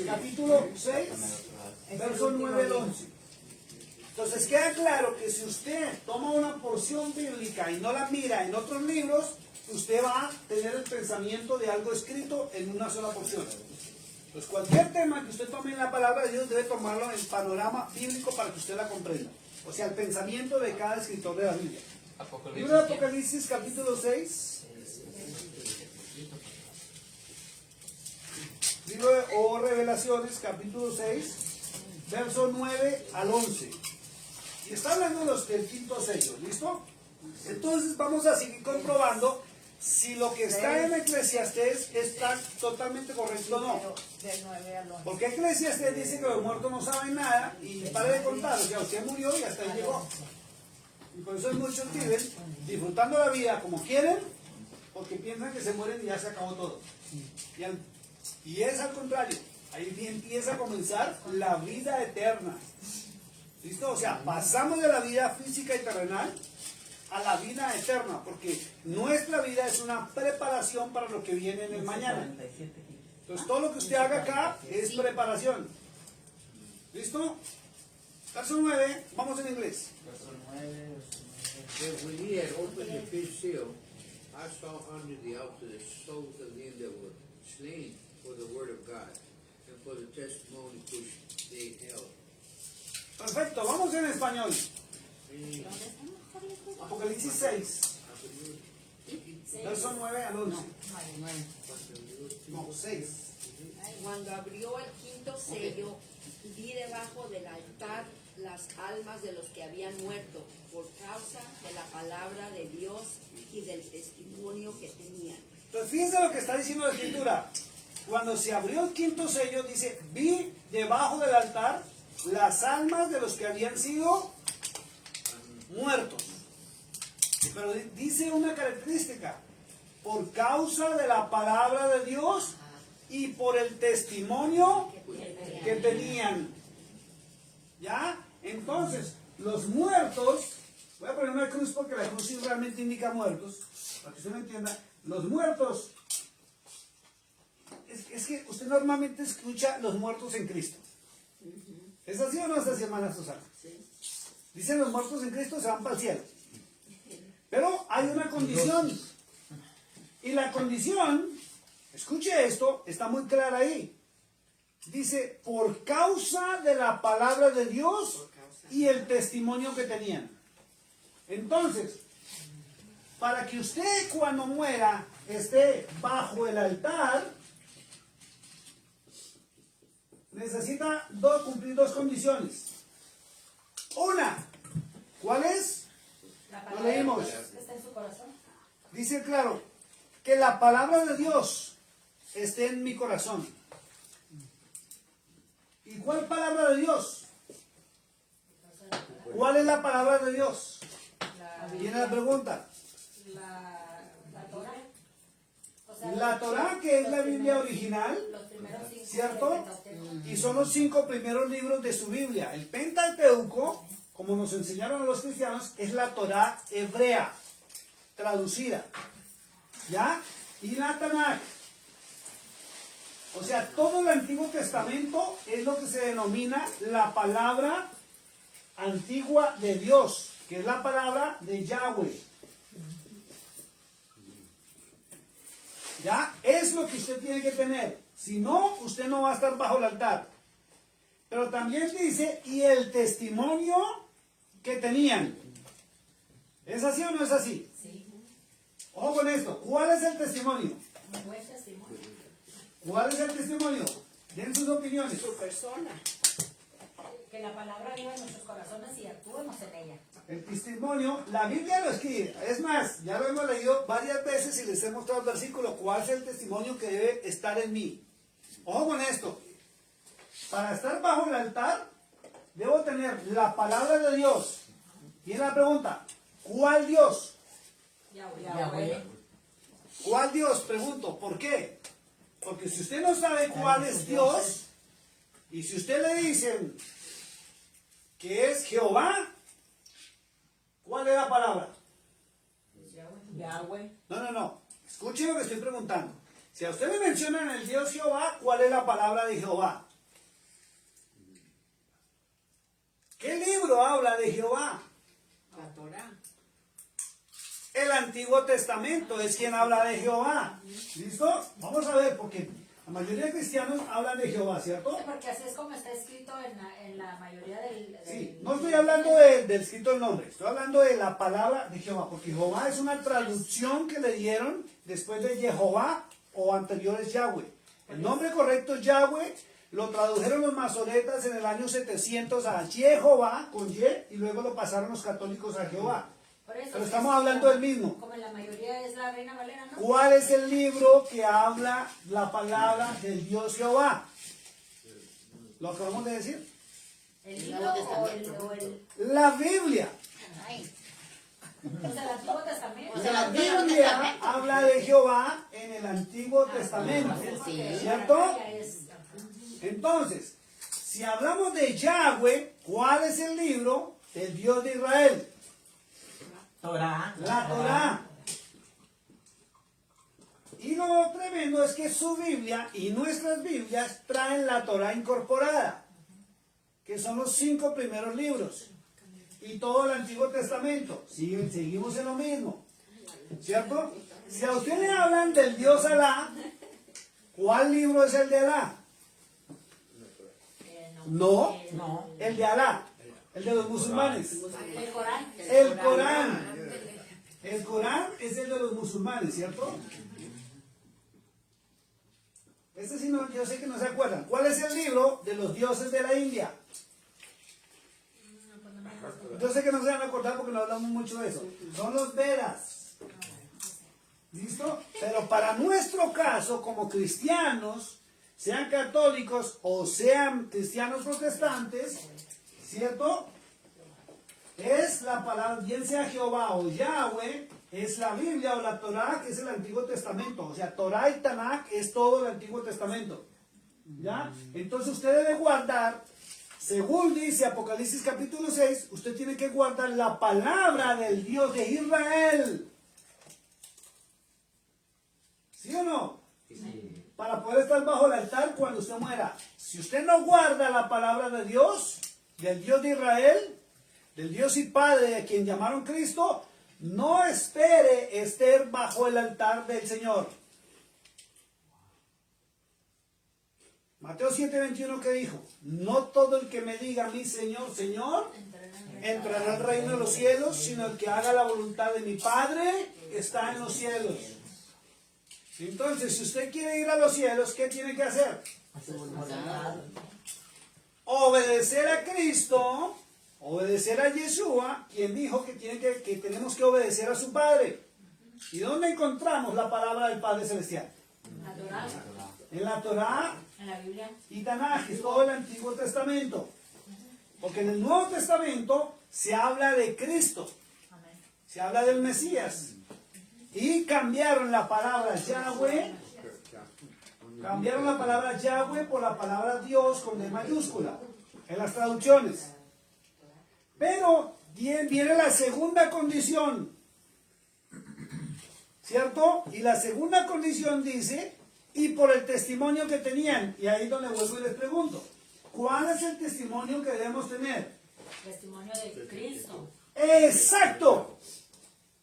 capítulo 6, verso 9 al 11. Entonces queda claro que si usted toma una porción bíblica y no la mira en otros libros, usted va a tener el pensamiento de algo escrito en una sola porción. Pues cualquier tema que usted tome en la palabra de Dios debe tomarlo en panorama bíblico para que usted la comprenda. O sea, el pensamiento de cada escritor de la Biblia. Libro de Apocalipsis, capítulo 6. Libro de Revelaciones, capítulo 6, verso 9 al 11. Y está hablando del quinto sello, ¿listo? Entonces vamos a seguir comprobando si lo que está en Eclesiastés está totalmente correcto o no. Del 9 al 11. Porque Eclesiastés dice que los muertos no saben nada y pare de contar, o sea, usted murió y hasta ahí llegó. Y por eso muchos viven disfrutando la vida como quieren, porque piensan que se mueren y ya se acabó todo. Y es al contrario, ahí empieza a comenzar la vida eterna. ¿Listo? O sea, pasamos de la vida física y terrenal a la vida eterna, porque nuestra vida es una preparación para lo que viene en el mañana. Entonces todo lo que usted haga acá es preparación. ¿Listo? Verso 9, vamos en inglés. Verso 9, Then when he had opened the fifth seal, I saw under the altar the souls of them that were slain for the word of God and for the testimony which they held. Perfecto, vamos en español. Apocalipsis 6, verso 9 al 11. No, 6. Cuando abrió el quinto sello, vi debajo del altar las almas de los que habían muerto por causa de la palabra de Dios y del testimonio que tenían. Entonces fíjense lo que está diciendo la escritura. Cuando se abrió el quinto sello, dice, vi debajo del altar las almas de los que habían sido muertos. Pero dice una característica, por causa de la palabra de Dios y por el testimonio que tenían. ¿Ya? Entonces, los muertos, voy a poner una cruz porque la cruz sí realmente indica muertos, para que usted me entienda, los muertos, es que usted normalmente escucha los muertos en Cristo. ¿Es así o no es así, hermana Susana? Dicen los muertos en Cristo se van para el cielo. Pero hay una condición. Y la condición, escuche esto, está muy clara ahí. Dice, por causa de la palabra de Dios y el testimonio que tenían. Entonces, para que usted cuando muera esté bajo el altar, necesita cumplir dos condiciones. Una, ¿cuál es? La Lo palabra leímos. que está en su corazón. Dice claro, que la palabra de Dios esté en mi corazón. ¿Y cuál palabra de Dios? ¿Cuál es la palabra de Dios? Viene la pregunta. La Torah. O sea, La Torah, que es la Biblia original, los primeros 5 ¿cierto? del Pentateuco. Y son los 5 primeros libros de su Biblia. El Pentateuco, como nos enseñaron a los cristianos, es la Torah hebrea, traducida. ¿Ya? Y la Tanakh. O sea, todo el Antiguo Testamento es lo que se denomina la palabra antigua de Dios, que es la palabra de Yahweh. ¿Ya? Es lo que usted tiene que tener. Si no, usted no va a estar bajo el altar. Pero también dice, y el testimonio que tenían. ¿Es así o no es así? Sí, Ojo con esto. ¿Cuál es el testimonio? un buen testimonio. ¿Cuál es el testimonio? Den sus opiniones. Su persona. Que la palabra viva en nuestros corazones y actuemos en ella. El testimonio, la Biblia lo escribe. Es más, ya lo hemos leído varias veces y les he mostrado el versículo. ¿Cuál es el testimonio que debe estar en mí? Ojo con esto. Para estar bajo el altar, debo tener la palabra de Dios. Y es la pregunta, ¿cuál Dios? Yahweh. ¿Cuál Dios? Pregunto, ¿por qué? Porque si usted no sabe cuál es Dios, y si usted le dicen que es Jehová, ¿cuál es la palabra? Yahweh. No. Escuche lo que estoy preguntando. Si a usted le mencionan el Dios Jehová, ¿cuál es la palabra de Jehová? ¿Qué libro habla de Jehová? La Torah. El Antiguo Testamento es quien habla de Jehová. ¿Listo? Vamos a ver, porque la mayoría de cristianos hablan de Jehová, ¿cierto? Sí, porque así es como está escrito en la mayoría del... Sí, no estoy hablando del escrito el nombre, estoy hablando de la palabra de Jehová, porque Jehová es una traducción que le dieron después de Jehová o anterior es Yahweh. El nombre correcto es Yahweh, lo tradujeron los masoretas en el año 700 a Jehová con Ye y luego lo pasaron los católicos a Jehová. Por eso Pero es estamos hablando del mismo. Como en la mayoría es la Reina Valera, ¿no? ¿Cuál es el libro que habla la palabra del Dios Jehová? ¿Lo acabamos de decir? ¿El libro o el... La Biblia. O sea, el Antiguo Testamento. La Biblia habla de Jehová en el Antiguo Testamento, ¿cierto? Entonces, si hablamos de Yahweh, ¿cuál es el libro del Dios de Israel? Torah. La Torah. Y lo tremendo es que su Biblia y nuestras Biblias traen la Torah incorporada, que son los 5 primeros libros. Y todo el Antiguo Testamento. Seguimos en lo mismo. ¿Cierto? Si a usted le hablan del Dios Alá, ¿cuál libro es el de Alá? No, No. el de Alá, el de los musulmanes. El Corán. El Corán. El Corán es el de los musulmanes, ¿cierto? Este sí no, yo sé que no se acuerdan. ¿Cuál es el libro de los dioses de la India? Yo sé que no se van a acordar porque no hablamos mucho de eso. Son los Vedas. ¿Listo? Pero para nuestro caso, como cristianos, sean católicos o sean cristianos protestantes, ¿cierto? Es la palabra, bien sea Jehová o Yahweh, es la Biblia o la Torah, que es el Antiguo Testamento. O sea, Torah y Tanakh es todo el Antiguo Testamento. ¿Ya? Entonces usted debe guardar, según dice Apocalipsis capítulo 6, usted tiene que guardar la palabra del Dios de Israel. ¿Sí o no? Sí. Para poder estar bajo el altar cuando usted muera. Si usted no guarda la palabra de Dios, del Dios de Israel, del Dios y Padre a quien llamaron Cristo, no espere estar bajo el altar del Señor. Mateo 7:21, ¿qué dijo? No todo el que me diga a mí, Señor, Señor, entrará al reino de los cielos, sino el que haga la voluntad de mi Padre que está en los cielos. Entonces, si usted quiere ir a los cielos, ¿qué tiene que hacer? Obedecer a Cristo, obedecer a Yeshua, quien dijo que tenemos que obedecer a su Padre. ¿Y dónde encontramos la palabra del Padre Celestial? La Torah. En la Torah En la Biblia. y Tanaj, es todo el Antiguo Testamento. Porque en el Nuevo Testamento se habla de Cristo, Amén. se habla del Mesías. Y cambiaron la palabra Yahweh, cambiaron la palabra Yahweh por la palabra Dios con D mayúscula en las traducciones. Pero viene la segunda condición, ¿cierto? Y la segunda condición dice, y por el testimonio que tenían. Y ahí es donde vuelvo y les pregunto, ¿cuál es el testimonio que debemos tener? Testimonio de Cristo. ¡Exacto!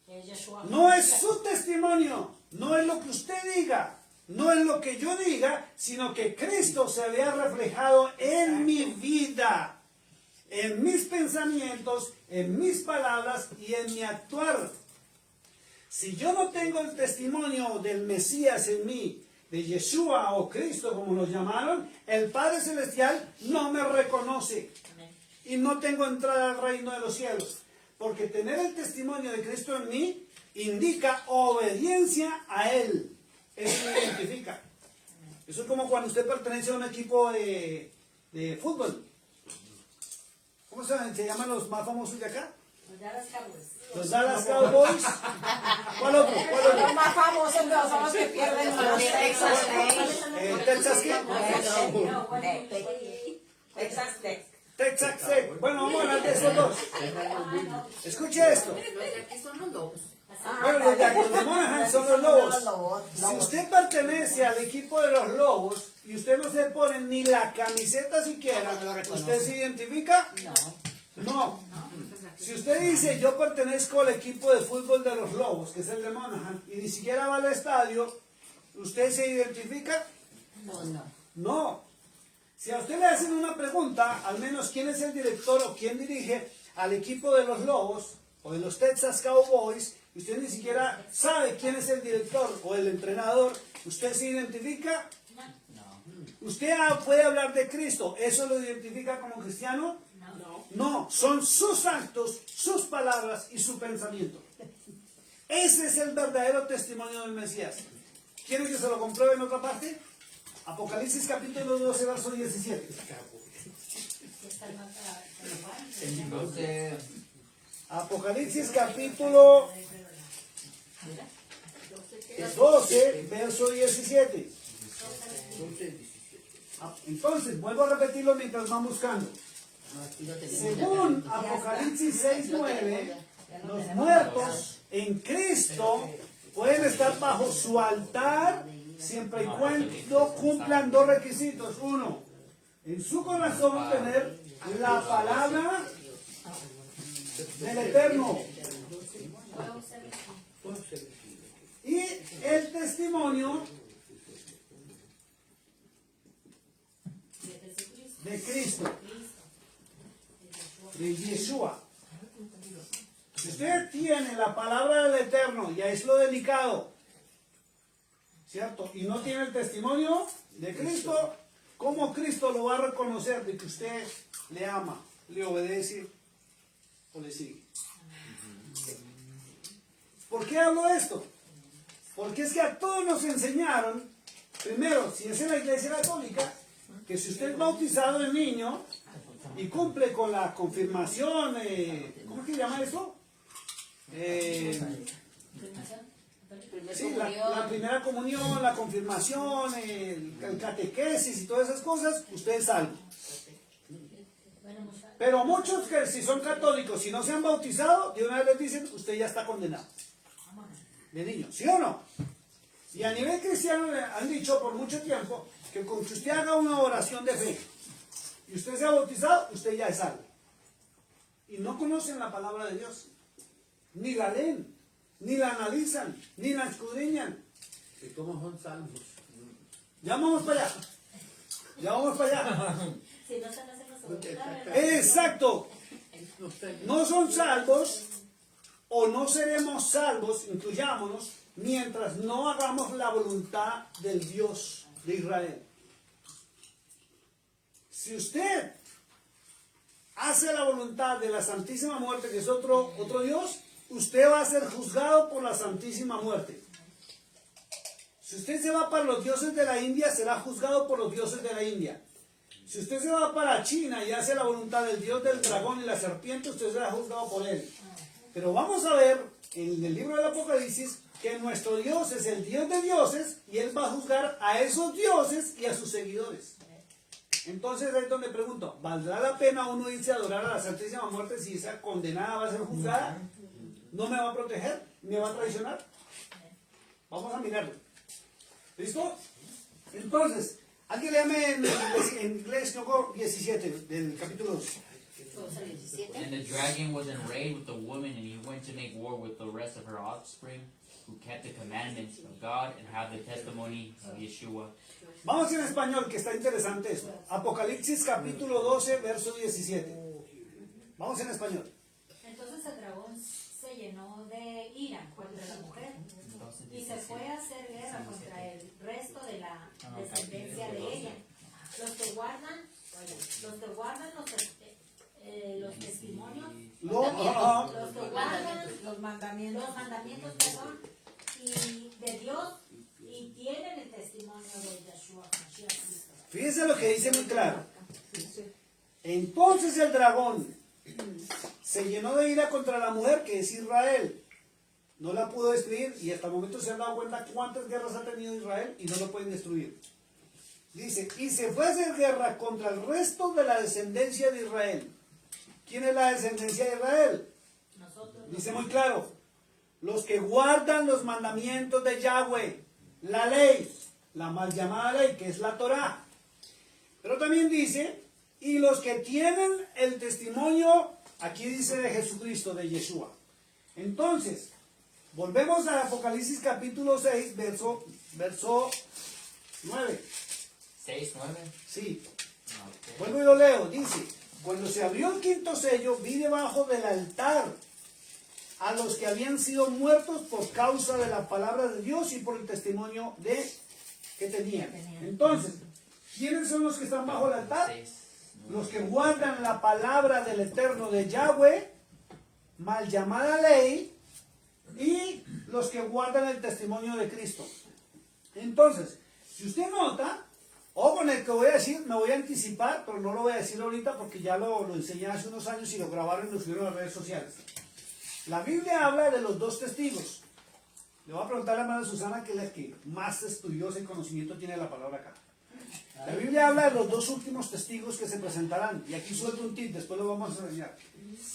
Que es Yeshua. No es su testimonio, no es lo que usted diga, no es lo que yo diga, sino que Cristo se vea reflejado en mi vida, en mis pensamientos, en mis palabras y en mi actuar. Si yo no tengo el testimonio del Mesías en mí, de Yeshua o Cristo como nos llamaron, el Padre Celestial no me reconoce Amén. y no tengo entrada al reino de los cielos. Porque tener el testimonio de Cristo en mí indica obediencia a Él. Eso me identifica. Eso es como cuando usted pertenece a un equipo de fútbol. ¿Cómo se llaman los más famosos de acá? Los Dallas Cowboys. Los Dallas Cowboys. ¿Cuál otro? ¿Cuál Los otro? más famosos no son los que pierden Los más. Texas Tech. ¿Texas qué? No, bueno, Texas Tech. Texas Tech. Bueno, vamos a hablar de esos dos. Escuche esto. Los de aquí son los lobos. Bueno, los de Monaghan son los lobos. Lobos. Si usted pertenece al equipo de los lobos y usted no se pone ni la camiseta siquiera, ¿usted se identifica? No. Si usted dice, yo pertenezco al equipo de fútbol de los lobos, que es el de Monaghan, y ni siquiera va al estadio, ¿usted se identifica? No. Si a usted le hacen una pregunta, al menos quién es el director o quién dirige al equipo de los lobos o de los Texas Cowboys, y usted ni siquiera sabe quién es el director o el entrenador, ¿usted se identifica? ¿Usted puede hablar de Cristo? ¿Eso lo identifica como cristiano? No, son sus actos, sus palabras y su pensamiento. Ese es el verdadero testimonio del Mesías. ¿Quieren que se lo compruebe en otra parte? Apocalipsis capítulo 12, verso 17. Entonces, Apocalipsis capítulo 12, verso 17. Entonces, vuelvo a repetirlo mientras van buscando. Según Apocalipsis 6:9, Los muertos en Cristo pueden estar bajo su altar siempre y cuando cumplan dos requisitos. Uno, en su corazón tener la palabra del Eterno y el testimonio de Cristo, de Yeshua. Si usted tiene la palabra del Eterno, ya es lo delicado, ¿cierto? Y no tiene el testimonio de Cristo, ¿cómo Cristo lo va a reconocer de que usted le ama, le obedece o le sigue? ¿Por qué hablo esto? Porque es que a todos nos enseñaron, primero, si es en la iglesia católica, que si usted es bautizado de niño y cumple con la confirmación, ¿cómo es que se llama eso? Sí, la primera comunión, la confirmación, el catequesis y todas esas cosas, usted es salvo. Pero muchos que si son católicos, si no se han bautizado, de una vez les dicen, usted ya está condenado. De niño, ¿sí o no? Y a nivel cristiano le han dicho por mucho tiempo que con que usted haga una oración de fe y usted se ha bautizado, usted ya es salvo. Y no conocen la palabra de Dios. Ni la leen, ni la analizan, ni la escudriñan. ¿Y cómo son salvos? Ya vamos para allá. Ya vamos para allá. Si no están haciendo su voluntad, Exacto. No son salvos o no seremos salvos, incluyámonos, mientras no hagamos la voluntad del Dios de Israel. Si usted hace la voluntad de la Santísima Muerte, que es otro Dios, usted va a ser juzgado por la Santísima Muerte. Si usted se va para los dioses de la India, será juzgado por los dioses de la India. Si usted se va para China y hace la voluntad del dios del dragón y la serpiente, usted será juzgado por él. Pero vamos a ver en el libro del Apocalipsis que nuestro Dios es el Dios de dioses y Él va a juzgar a esos dioses y a sus seguidores. Entonces ahí es donde pregunto, ¿valdrá la pena uno irse a adorar a la Santísima Muerte si esa condenada va a ser juzgada? ¿No me va a proteger? ¿Me va a traicionar? Vamos a mirarlo. ¿Listo? Entonces, alguien léame en inglés, no, 17 del capítulo 2. And the dragon was enraged with the woman, and he went to make war with the rest of her offspring, who kept the commandments of God and have the testimony of Yeshua. Vamos en español, que está interesante esto. Apocalipsis capítulo 12, verso 17. Vamos en español. entonces el dragón se llenó de ira contra la mujer y se fue a hacer guerra contra el resto de la descendencia de ella. Los que guardan los testimonios, los que guardan Los mandamientos. los mandamientos, perdón, y de Dios y tienen el testimonio de Yeshua Mashiach Cristo. Fíjense lo que dice muy claro. Entonces el dragón se llenó de ira contra la mujer, que es Israel. No la pudo destruir y hasta el momento se han dado cuenta cuántas guerras ha tenido Israel y no lo pueden destruir. Dice, y se fue a hacer guerra contra el resto de la descendencia de Israel. ¿Quién es la descendencia de Israel? Nosotros Dice muy claro, los que guardan los mandamientos de Yahweh, la ley, la mal llamada ley, que es la Torá. Pero también dice, y los que tienen el testimonio, aquí dice de Jesucristo, de Yeshua. Entonces, volvemos al Apocalipsis capítulo 6, verso 9. 6, 9. Sí, Okay. vuelvo y lo leo, dice, cuando se abrió el quinto sello, vi debajo del altar a los que habían sido muertos por causa de la palabra de Dios y por el testimonio que tenían. Entonces, ¿quiénes son los que están bajo el altar? 6, Los que guardan la palabra del Eterno de Yahweh, mal llamada ley, y los que guardan el testimonio de Cristo. Entonces, si usted nota, o con el que voy a decir, me voy a anticipar, pero no lo voy a decir ahorita porque ya lo enseñé hace unos años y lo grabaron y lo subieron a las redes sociales. La Biblia habla de los dos testigos. Le voy a preguntar a la hermana Susana, que es la que más estudiosa y conocimiento tiene de la palabra acá. La Biblia habla de los dos últimos testigos que se presentarán. Y aquí suelto un tip, después lo vamos a enseñar.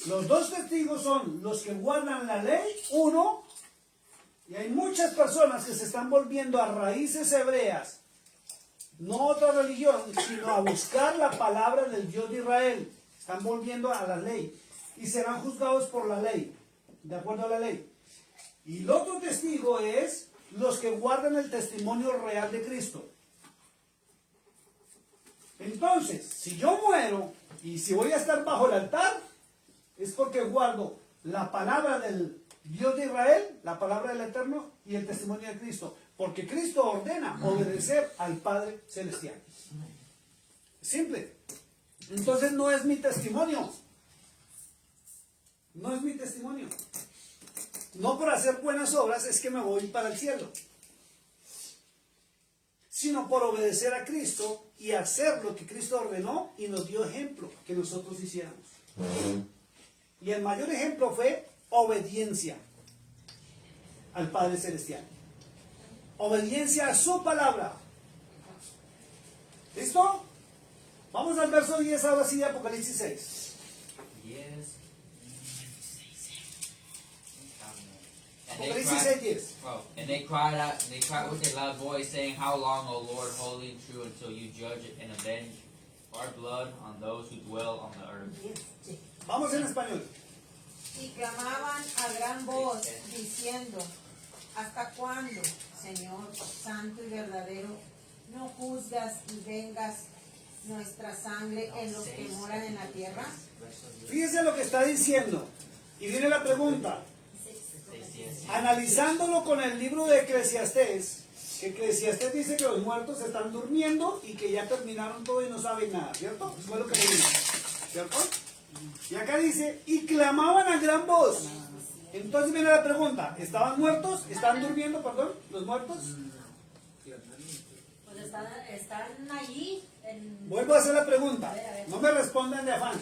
Los dos testigos son los que guardan la ley, uno, y hay muchas personas que se están volviendo a raíces hebreas, no otra religión, sino a buscar la palabra del Dios de Israel. Están volviendo a la ley y serán juzgados por la ley, de acuerdo a la ley. Y el otro testigo es los que guardan el testimonio real de Cristo. Entonces, si yo muero y si voy a estar bajo el altar, es porque guardo la palabra del Dios de Israel, la palabra del Eterno y el testimonio de Cristo. Porque Cristo ordena obedecer al Padre Celestial. Simple. Entonces no es mi testimonio. No es mi testimonio. No por hacer buenas obras es que me voy para el cielo, sino por obedecer a Cristo y hacer lo que Cristo ordenó y nos dio ejemplo que nosotros hiciéramos. Y el mayor ejemplo fue obediencia al Padre Celestial. Obediencia a su palabra. ¿Listo? Vamos al verso 10 ahora sí de Apocalipsis 6. Yes. Apocalipsis 6, 10. And they cried out, they cried with a loud voice, saying, How long, O Lord, holy and true, until you judge and avenge our blood on those who dwell on the earth? Vamos en español. Y clamaban a gran voz, diciendo, ¿hasta cuándo, Señor, santo y verdadero, no juzgas y vengas nuestra sangre en los que moran en la tierra? Fíjese lo que está diciendo. Y viene la pregunta. Analizándolo con el libro de Eclesiastés, que Eclesiastés dice que los muertos están durmiendo y que ya terminaron todo y no saben nada, ¿cierto? Eso fue lo que le dijo, ¿cierto? Y acá dice, y clamaban a gran voz. Entonces viene la pregunta, ¿estaban muertos? ¿Están durmiendo, perdón, los muertos? Pues están allí. Vuelvo a hacer la pregunta, no me respondan de afán.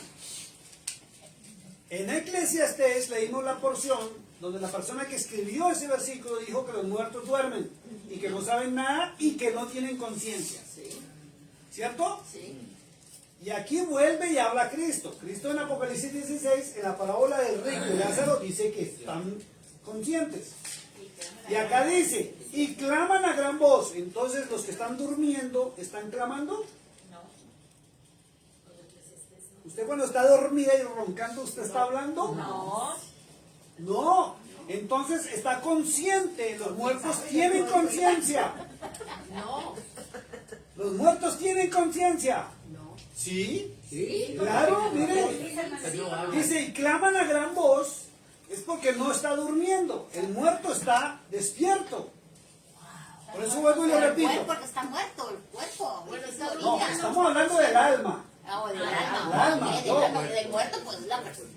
En Eclesiastés leímos la porción donde la persona que escribió ese versículo dijo que los muertos duermen y que no saben nada y que no tienen conciencia. ¿Cierto? Sí. Y aquí vuelve y habla Cristo. Cristo en Apocalipsis 16, en la parábola del rico y Lázaro, dice que están conscientes. Y acá dice, y claman a gran voz. Entonces los que están durmiendo, ¿están clamando? ¿Usted cuando está dormida y roncando, usted está hablando? No. No. Entonces está consciente. Los muertos tienen conciencia. No. Los muertos tienen conciencia. No. ¿Sí? Sí. Claro, mire. Dice, y claman a gran voz, es porque no está durmiendo. El muerto está despierto. Por eso vuelvo y lo repito. Porque está muerto el cuerpo. Bueno, está No, bien. estamos hablando del alma. Ah, o del El alma. alma, Ok, no. del muerto, pues la persona.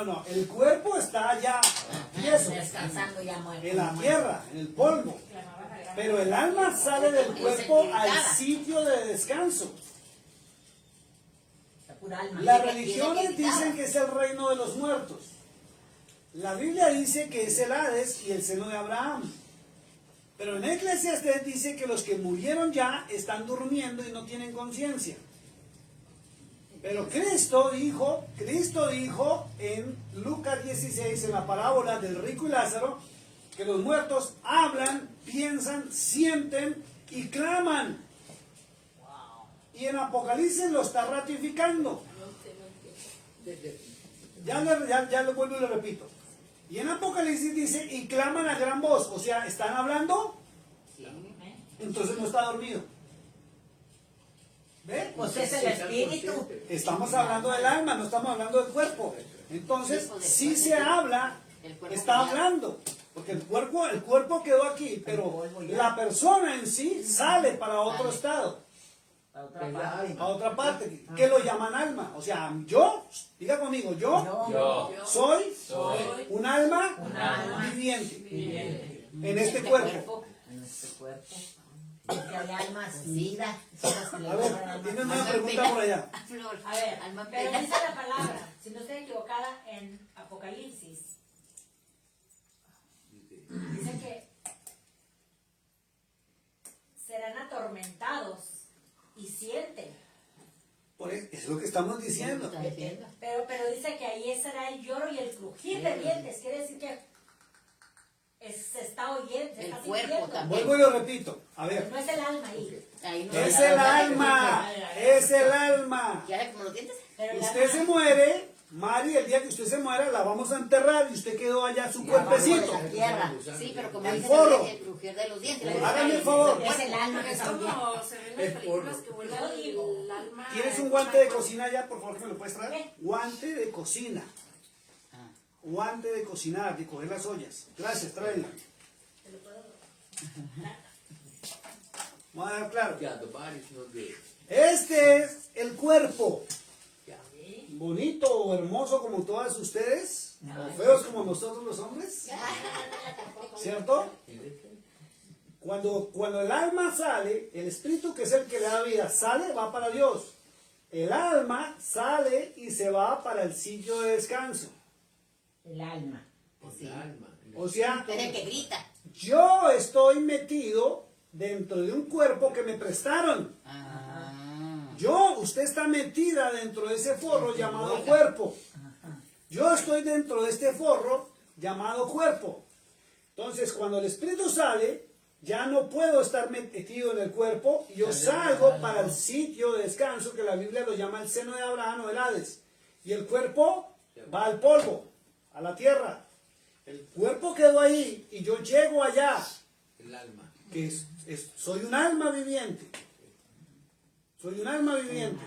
No. El cuerpo está ya tieso, Descansando ya muerto. en la tierra, en el polvo. Pero el alma sale del cuerpo al sitio de descanso. Está pura alma. Las religiones dicen que es el reino de los muertos. La Biblia dice que es el Hades y el seno de Abraham. Pero en Eclesiastés dice que los que murieron ya están durmiendo y no tienen conciencia. Pero Cristo dijo en Lucas 16, en la parábola del rico y Lázaro, que los muertos hablan, piensan, sienten y claman. Y en Apocalipsis lo está ratificando. Ya lo vuelvo y lo repito. Y en Apocalipsis dice, y claman a gran voz. O sea, ¿están hablando? Entonces no está dormido. ¿Ve? Pues es el espíritu. Estamos hablando del alma, no estamos hablando del cuerpo. Entonces, si se habla, está hablando. Porque el cuerpo quedó aquí, pero la persona en sí sale para otro estado. A otra parte, que lo llaman alma. O sea, yo, diga conmigo, yo soy un alma viviente en este cuerpo. En este cuerpo. Porque hay almas vida. A ver, tienen una pregunta por allá. Flor. A ver, Alma pero pena. dice la palabra, si no estoy equivocada, en Apocalipsis, dice que serán atormentados lo que estamos diciendo. Pero dice que ahí será el lloro y el crujir de dientes. Quiere decir que se está oyendo, se El está cuerpo sintiendo. también. Vuelvo y lo repito. A ver. No es el alma ahí. Ahí no Es el alma. Es el alma. ¿Ya ve como los dientes? Pero el Usted alma- se muere, Mari, el día que usted se muera, la vamos a enterrar y usted quedó allá su cuerpecito. La tierra. Sí, pero como El dice forro. el crujir de los dientes. Hágame el favor. Es el alma que Es está oyendo. como se ven en las películas que vuelve el alma. ¿Tienes un guante de cocina allá? Por favor, que me lo puedes traer. Guante de cocina. Guante de cocinar, de coger las ollas. Gracias, tráela. Vamos a dar claro. Yeah, the body's no good. Este es el cuerpo. Yeah. Bonito o hermoso como todas ustedes. O feos como nosotros los hombres. ¿Cierto? Cuando el alma sale, el espíritu que es el que le da vida, sale, va para Dios. El alma sale y se va para el sitio de descanso. El alma. El alma. O sea, Es el que grita. yo estoy metido dentro de un cuerpo que me prestaron. Usted está metida dentro de ese forro llamado cuerpo. Yo estoy dentro de este forro llamado cuerpo. Entonces, cuando el espíritu sale, ya no puedo estar metido en el cuerpo. Y yo salgo para el sitio de descanso, que la Biblia lo llama el seno de Abraham o el Hades. Y el cuerpo va al polvo, a la tierra. El cuerpo quedó ahí y yo llego allá. El alma. Que soy un alma viviente. Soy un alma viviente.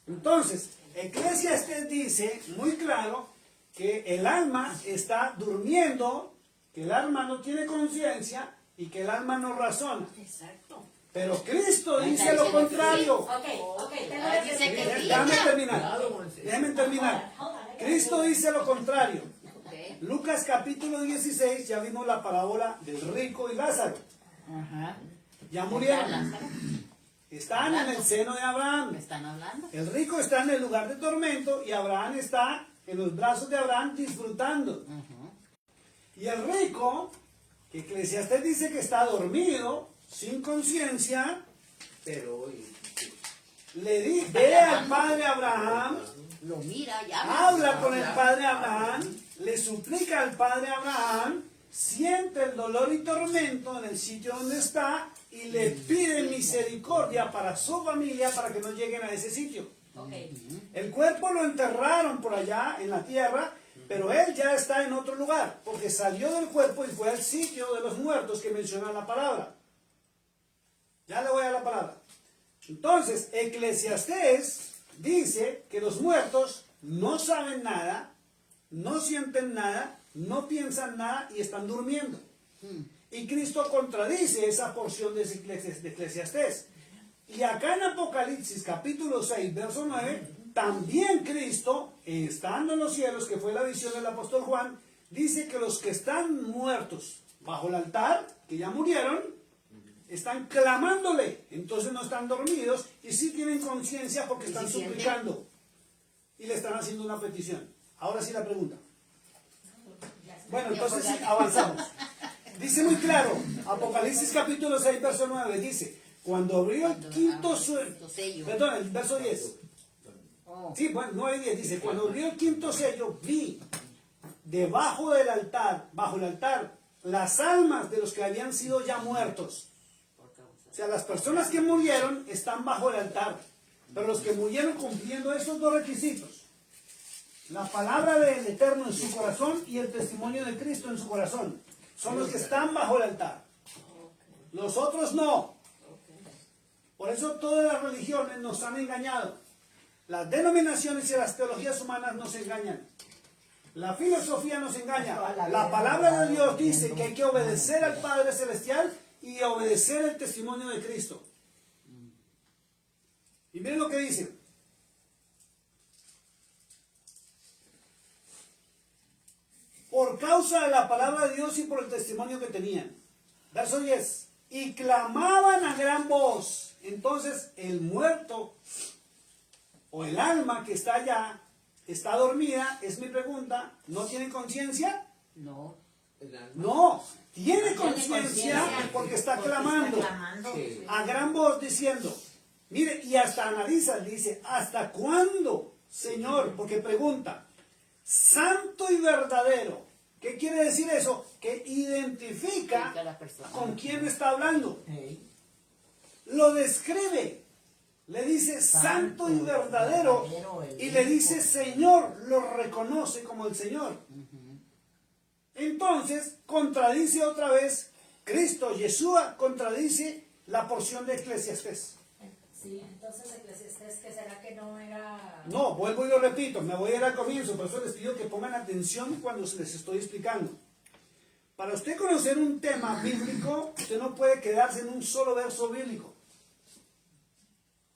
Entonces, Eclesiastes dice muy claro que el alma está durmiendo, que el alma no tiene conciencia y que el alma no razona. Exacto. Pero Cristo dice lo contrario. Ok, tengo Ahí dice que sí. Déjame terminar. Déjame terminar. Cristo dice lo contrario. Ok. Lucas capítulo 16, ya vimos la parábola del rico y Lázaro. Ajá. Ya murieron. Están en el seno de ¿Me Abraham. están hablando? El rico está en el lugar de tormento y Abraham está en los brazos de Abraham disfrutando. Y el rico, que Eclesiastés dice que está dormido, sin conciencia, Pero oye, ve al padre Abraham, Lo mira, ya. habla con el padre Abraham, le suplica al padre Abraham, siente el dolor y tormento en el sitio donde está y le pide misericordia para su familia para que no lleguen a ese sitio. El cuerpo lo enterraron por allá en la tierra, pero él ya está en otro lugar, porque salió del cuerpo y fue al sitio de los muertos que menciona la palabra. Ya le voy a la palabra. Entonces, Eclesiastés dice que los muertos no saben nada, no sienten nada, no piensan nada y están durmiendo. Y Cristo contradice esa porción de Eclesiastés. Y acá en Apocalipsis capítulo 6, verso 9, también Cristo, estando en los cielos, que fue la visión del apóstol Juan, dice que los que están muertos bajo el altar, que ya murieron, están clamándole. Entonces no están dormidos y sí tienen conciencia porque están suplicando. Y le están haciendo una petición. Ahora sí la pregunta. Bueno, entonces sí, avanzamos. Dice muy claro, Apocalipsis capítulo 6, verso 9, dice, cuando abrió el quinto sello, perdón, el verso 10. Sí, bueno, 9 y 10 dice, cuando abrió el quinto sello, vi debajo del altar, bajo el altar, las almas de los que habían sido ya muertos. O sea, las personas que murieron están bajo el altar, pero los que murieron cumpliendo esos dos requisitos. La palabra del Eterno en su corazón y el testimonio de Cristo en su corazón. Son los que están bajo el altar. Los otros no. Por eso todas las religiones nos han engañado. Las denominaciones y las teologías humanas nos engañan. La filosofía nos engaña. La palabra de Dios dice que hay que obedecer al Padre Celestial y obedecer el testimonio de Cristo. Y miren lo que dice. Por causa de la palabra de Dios y por el testimonio que tenían. Verso 10. Y clamaban a gran voz. Entonces el muerto o el alma que está allá está dormida, es mi pregunta, ¿no tiene conciencia? No. el alma. No, tiene conciencia porque está clamando Sí. a gran voz diciendo, Mire, y hasta analiza, dice, ¿hasta cuándo, Señor? Porque pregunta, santo y verdadero. ¿Qué quiere decir eso? Que identifica a la persona. con quién está hablando. Hey. Lo describe. Le dice santo y verdadero. Y le dice Señor. Lo reconoce como el Señor. Entonces, contradice otra vez. Cristo, Yeshua, contradice la porción de Eclesiastés. Sí, entonces Eclesiastés, ¿qué será que no era? No, vuelvo y lo repito, me voy a ir al comienzo, por eso les pido que pongan atención cuando les estoy explicando. Para usted conocer un tema bíblico, usted no puede quedarse en un solo verso bíblico.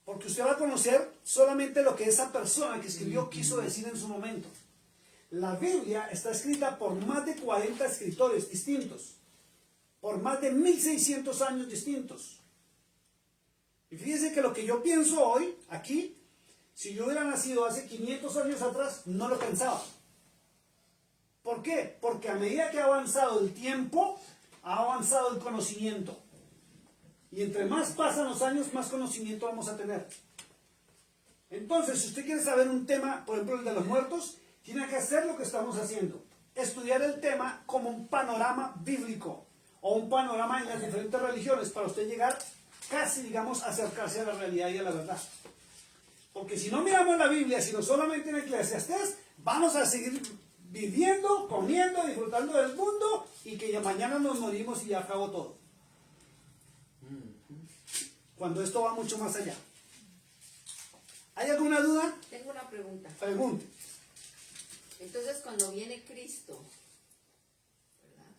Porque usted va a conocer solamente lo que esa persona que escribió quiso decir en su momento. La Biblia está escrita por más de 40 escritores distintos, por más de 1600 años distintos. Y fíjense que lo que yo pienso hoy, aquí, si yo hubiera nacido hace 500 años atrás, no lo pensaba. ¿Por qué? Porque a medida que ha avanzado el tiempo, ha avanzado el conocimiento. Y entre más pasan los años, más conocimiento vamos a tener. Entonces, si usted quiere saber un tema, por ejemplo el de los muertos, tiene que hacer lo que estamos haciendo. Estudiar el tema como un panorama bíblico, o un panorama en las diferentes religiones, para usted llegar casi, digamos, acercarse a la realidad y a la verdad. Porque si no miramos la Biblia, sino solamente en Eclesiastés, vamos a seguir viviendo, comiendo, disfrutando del mundo, y que ya mañana nos morimos y ya acabó todo. Cuando esto va mucho más allá. ¿Hay alguna duda? Tengo una pregunta. Pregunte. Entonces, cuando viene Cristo, ¿verdad?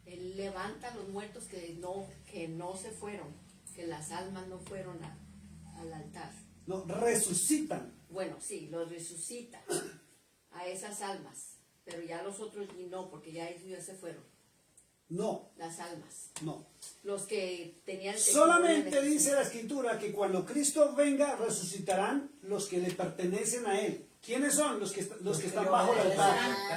Él levanta a los muertos que no se fueron, que las almas no fueron al altar. No, resucitan. Bueno, sí, los resucita a esas almas, pero ya los otros y no, porque ya ellos ya se fueron, No, las almas. no. Los que tenían el testimonio Solamente de Jesús. dice la Escritura que cuando Cristo venga, resucitarán los que le pertenecen a Él. ¿Quiénes son? Los que están bajo el altar.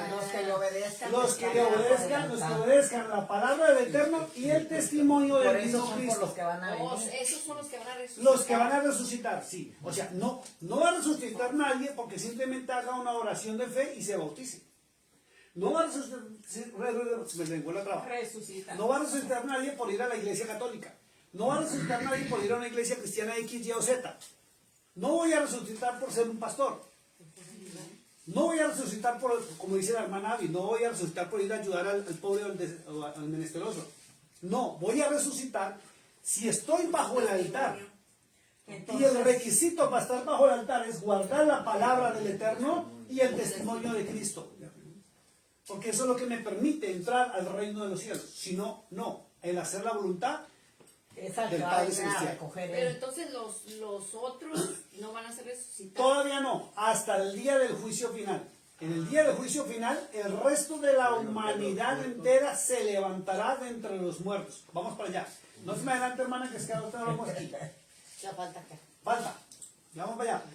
Los que le obedezcan. Los que le obedezcan, los que obedezcan la palabra del Eterno y el testimonio Por del eso mismo son por Cristo. los que van a Oh, venir. esos son los que van a resucitar. Los que van a resucitar, sí. O sea, no va a resucitar nadie porque simplemente haga una oración de fe y se bautice. No va a resucitar, me lengua la traba. No va a resucitar nadie por ir a la iglesia católica. No va a resucitar nadie por ir a una iglesia cristiana X, Y o Z. No voy a resucitar por ser un pastor. No voy a resucitar por, como dice la hermana Abby, no voy a resucitar por ir a ayudar al pobre o al menesteroso. No, voy a resucitar si estoy bajo el altar. Y el requisito para estar bajo el altar es guardar la palabra del Eterno y el testimonio de Cristo. Porque eso es lo que me permite entrar al reino de los cielos. Si no, no. El hacer la voluntad Esa del que Padre va a Celestial. recoger Pero él. entonces los otros no van a ser resucitados. Todavía no, hasta el día del juicio final. En el día del juicio final, el resto de la humanidad entera se levantará de entre los muertos. Vamos para allá. No se me adelante, hermana, que es que ahora vamos aquí. Ya falta acá. Falta. Ya vamos para allá.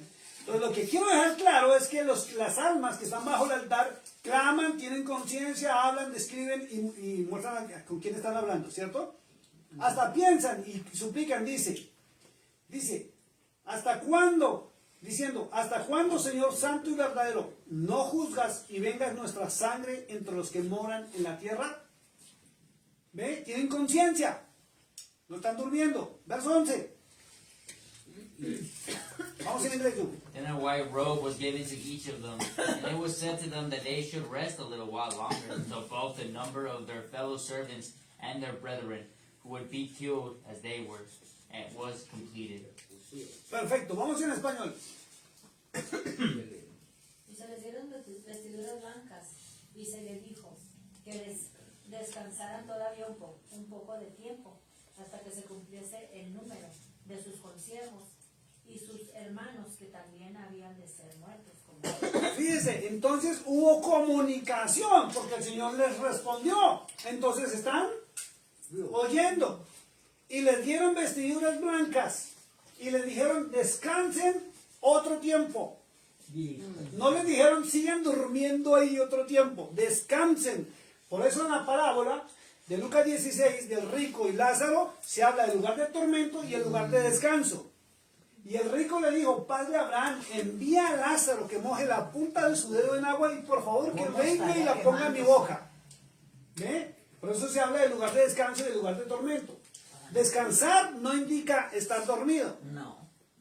Entonces, lo que quiero dejar claro es que las almas que están bajo el altar claman, tienen conciencia, hablan, describen y muestran con quién están hablando, ¿cierto? Hasta piensan y suplican, dice, ¿hasta cuándo? Diciendo, ¿hasta cuándo, Señor Santo y verdadero, no juzgas y vengas nuestra sangre entre los que moran en la tierra? ¿Ve? Tienen conciencia. No están durmiendo. Verso 11. Vamos en inglés. Then a white robe was given to each of them, and it was said to them that they should rest a little while longer until both the number of their fellow servants and their brethren, who would be killed as they were, and was completed. Perfecto, vamos en español. Y se les dieron vestiduras blancas, y se les dijo que descansaran todavía un poco de tiempo, hasta que se cumpliese el número de sus consiervos y sus hermanos que también habían de ser muertos. Como Fíjense, entonces hubo comunicación, porque el Señor les respondió. Entonces están oyendo. Y les dieron vestiduras blancas. Y les dijeron, descansen otro tiempo. No les dijeron, sigan durmiendo ahí otro tiempo. Descansen. Por eso en la parábola de Lucas 16, del rico y Lázaro, se habla del lugar de tormento y el lugar de descanso. Y el rico le dijo, Padre Abraham, envía a Lázaro que moje la punta de su dedo en agua y por favor que ¿Cómo venga y estaría la ponga en mi quemándose? boca. ¿Ve? Por eso se habla del lugar de descanso y del lugar de tormento. Descansar no indica estar dormido. No.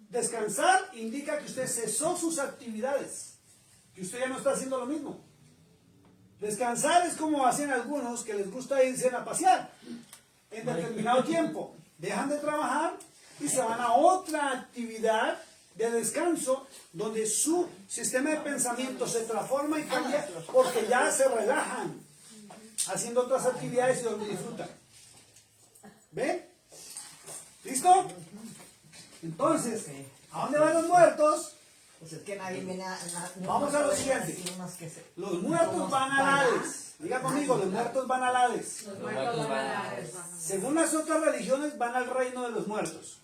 Descansar indica que usted cesó sus actividades, que usted ya no está haciendo lo mismo. Descansar es como hacen algunos que les gusta irse a pasear en determinado tiempo. Dejan de trabajar y se van a otra actividad de descanso donde su sistema de pensamiento se transforma y cambia porque ya se relajan haciendo otras actividades y donde disfrutan. ¿Ven? ¿Listo? Entonces, ¿a dónde van los muertos? Pues es que nadie viene a... Vamos a lo siguiente. Los muertos van al Hades. Diga conmigo, los muertos van al Hades. Los muertos van a Hades. Según las otras religiones van al reino de los muertos.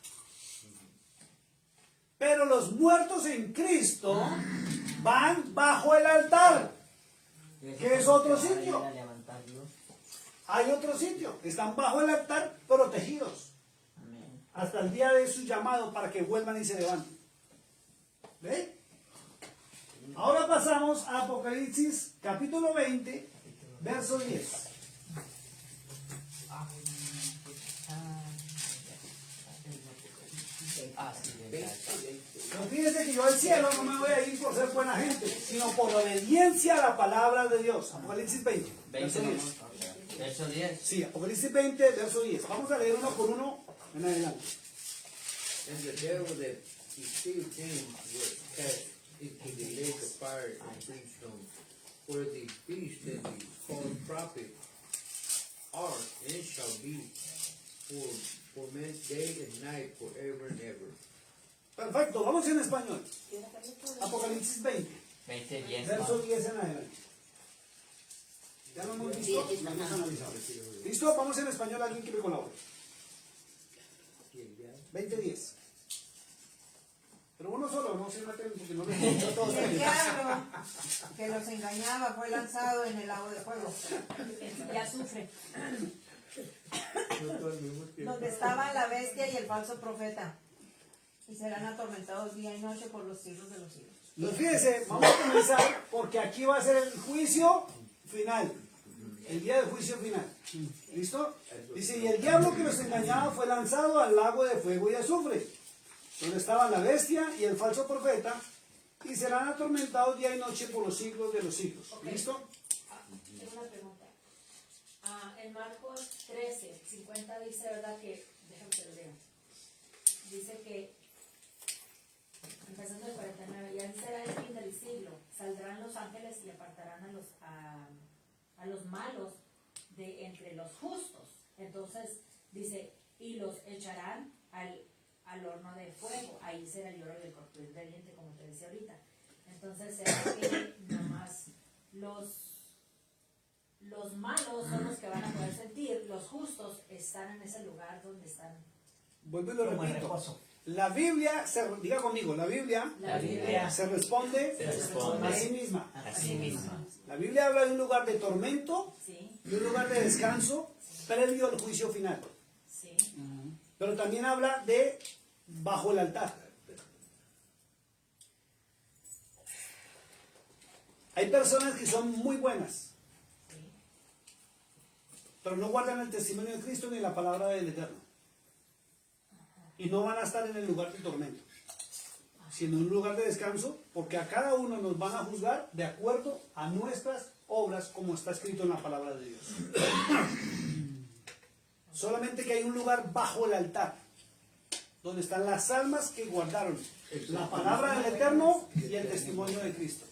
Pero los muertos en Cristo van bajo el altar. ¿Qué es otro sitio? Hay otro sitio. Están bajo el altar protegidos. Hasta el día de su llamado para que vuelvan y se levanten. ¿Ve? Ahora pasamos a Apocalipsis capítulo 20, verso 10. Pero fíjense que yo al cielo no me voy a ir por ser buena gente, sino por obediencia a la palabra de Dios. Apocalipsis 20, verso 10. Verso 10. Sí, Apocalipsis 20, verso 10. Vamos a leer uno por uno en adelante. And the devil that deceived him was cast into the lake of fire and brimstone, where the beast and the false prophet are and shall be for torment day and night forever and ever. Perfecto, vamos en español. Apocalipsis 20, 20, 10. verso 10 en adelante. ¿Ya lo hemos visto? Lo hemos analizado. ¿Listo? Vamos en español, alguien que me colabore. 20:10. Pero uno solo, no se maten porque no les gusta todo. Y el diablo que los engañaba fue lanzado en el lago de fuego, Y azufre. donde estaba la bestia y el falso profeta, y serán atormentados día y noche por los siglos de los siglos. Entonces, fíjense, vamos a comenzar porque aquí va a ser el juicio final. El día del juicio final. ¿Listo? Dice, y el diablo que los engañaba fue lanzado al lago de fuego y azufre, donde estaban la bestia y el falso profeta, y serán atormentados día y noche por los siglos de los siglos. Ok. ¿Listo? Tengo una pregunta. En Marcos 13, 50 dice, ¿verdad? Que, déjame que lo lea. Dice que, empezando el 49, ya será el fin del siglo. Saldrán los ángeles y apartarán a los malos de entre los justos. Entonces, dice, y los echarán al horno de fuego. Ahí será el lloro del corpus de diente, como te decía ahorita. Entonces, será que nomás los malos son los que van a poder sentir, los justos están en ese lugar donde están. Vuelvo y lo Como en repito. reposo. La Biblia, diga conmigo, la Biblia La Biblia se responde Se responde a sí misma. Así mismo. La Biblia habla de un lugar de tormento, Sí, de un lugar de descanso, previo al juicio final. sí. Pero también habla de bajo el altar. Hay personas que son muy buenas, pero no guardan el testimonio de Cristo ni la palabra del Eterno. Y no van a estar en el lugar de tormento, sino en un lugar de descanso, porque a cada uno nos van a juzgar de acuerdo a nuestras obras, como está escrito en la palabra de Dios. Solamente que hay un lugar bajo el altar, donde están las almas que guardaron la palabra del Eterno y el testimonio de Cristo.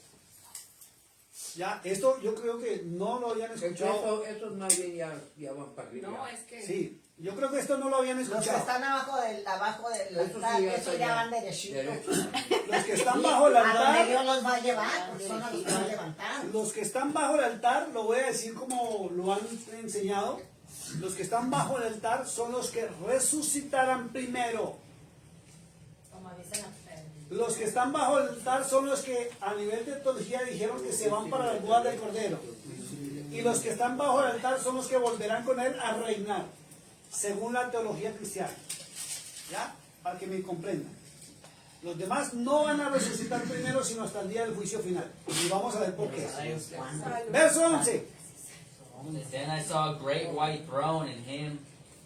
Ya, esto yo creo que no lo habían escuchado. Eso más bien ya van para arriba. No, es que Sí, yo creo que esto no lo habían Los que escuchado. están abajo del Eso altar, sí, eso ya van derechito. derecho. Los que están bajo el A donde altar, Dios los va a llevar, pues son a los que van a levantar. los que están bajo el altar, lo voy a decir como lo han enseñado, los que están bajo el altar son los que resucitarán primero. Como dicen Los que están bajo el altar son los que a nivel de teología dijeron que se van para la boda del Cordero. Y los que están bajo el altar son los que volverán con él a reinar, según la teología cristiana. ¿Ya? Para que me comprendan. Los demás no van a resucitar primero, sino hasta el día del juicio final. Y vamos a ver por qué. Verso 11. And then I saw a great white throne and him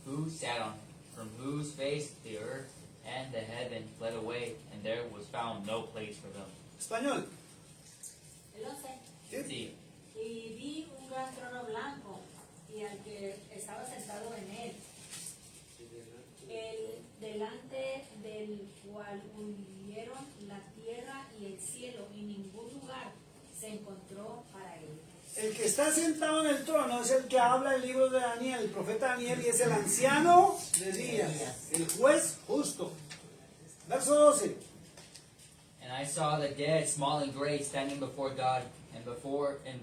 who sat on, from whose face the earth and the heaven fled away, and there was found no place for them. Español. El 11. ¿Sí? Sí. Y vi un gran trono blanco y al que estaba sentado en él, delante del cual huyeron la tierra y el cielo, y ningún lugar se encontró para él. El que está sentado en el trono es el que habla el libro de Daniel, el profeta Daniel, y es el anciano de días, el juez justo. Verso 12. And I saw the dead, small and great, standing before God, and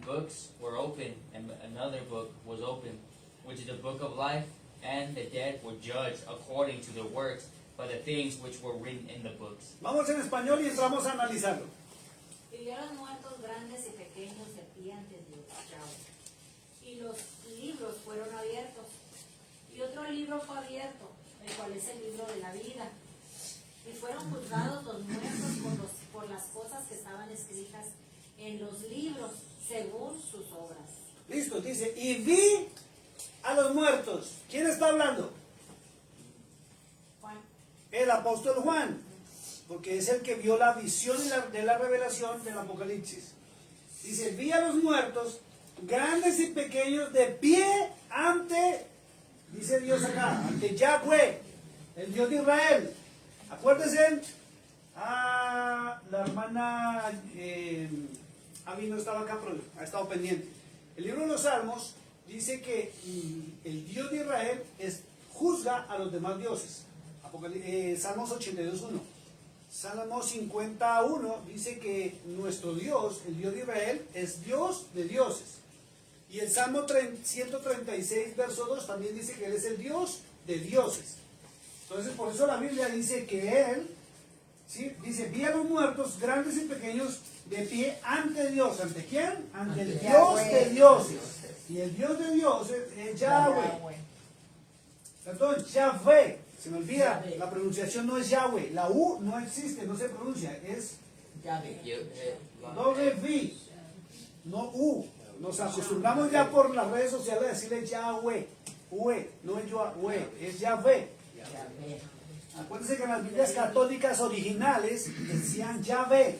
books were opened, and another book was opened, which is the book of life, and the dead were judged according to their works by the things which were written in the books. Vamos en español y entramos a analizarlo. Y vio a los muertos grandes y pequeños de pie ante Dios, Yahweh. Y los libros fueron abiertos. Y otro libro fue abierto, el cual es el libro de la vida. Y fueron juzgados los muertos por las cosas que estaban escritas en los libros, según sus obras. Listo, dice, y vi a los muertos. ¿Quién está hablando? Juan. El apóstol Juan, porque es el que vio la visión de la revelación del Apocalipsis. Dice, vi a los muertos, grandes y pequeños, de pie ante, dice Dios acá, ante Yahweh, el Dios de Israel. Acuérdense, la hermana Abby no estaba acá, pero ha estado pendiente. El libro de los Salmos dice que el Dios de Israel juzga a los demás dioses. Salmos 82.1. Salmos 51 dice que nuestro Dios, el Dios de Israel, es Dios de dioses. Y el Salmo 136, verso 2 también dice que Él es el Dios de dioses. Entonces, por eso la Biblia dice que Él, ¿sí? Dice, vi a los muertos, grandes y pequeños, de pie ante Dios. ¿Ante quién? Ante el Dios de dioses. Y el Dios de dioses es Yahweh. Perdón, Yahweh. Se me olvida, la pronunciación no es Yahweh. La U no existe, no se pronuncia. Es doble V, no U. Nos acostumbramos ya por las redes sociales a decirle Yahweh. Ue, no es Yahweh, es Yahweh. Acuérdense que en las Biblias católicas originales decían Yahweh.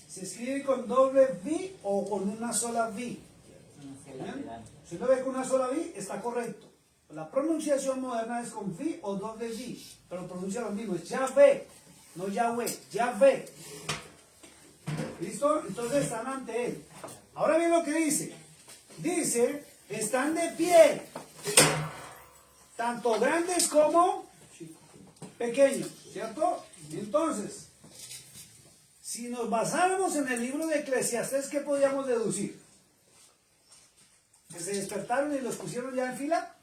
Se escribe con doble V o con una sola V. ¿Bien? Si lo ve con una sola V, está correcto. La pronunciación moderna es con V o doble V, pero pronuncia lo mismo, es Yahweh, no Yahweh, Yahweh. ¿Listo? Entonces están ante Él. Ahora bien lo que dice. Dice, están de pie, tanto grandes como pequeños, ¿cierto? Entonces, si nos basáramos en el libro de Eclesiastés, ¿qué podríamos deducir? ¿Que se despertaron y los pusieron ya en fila?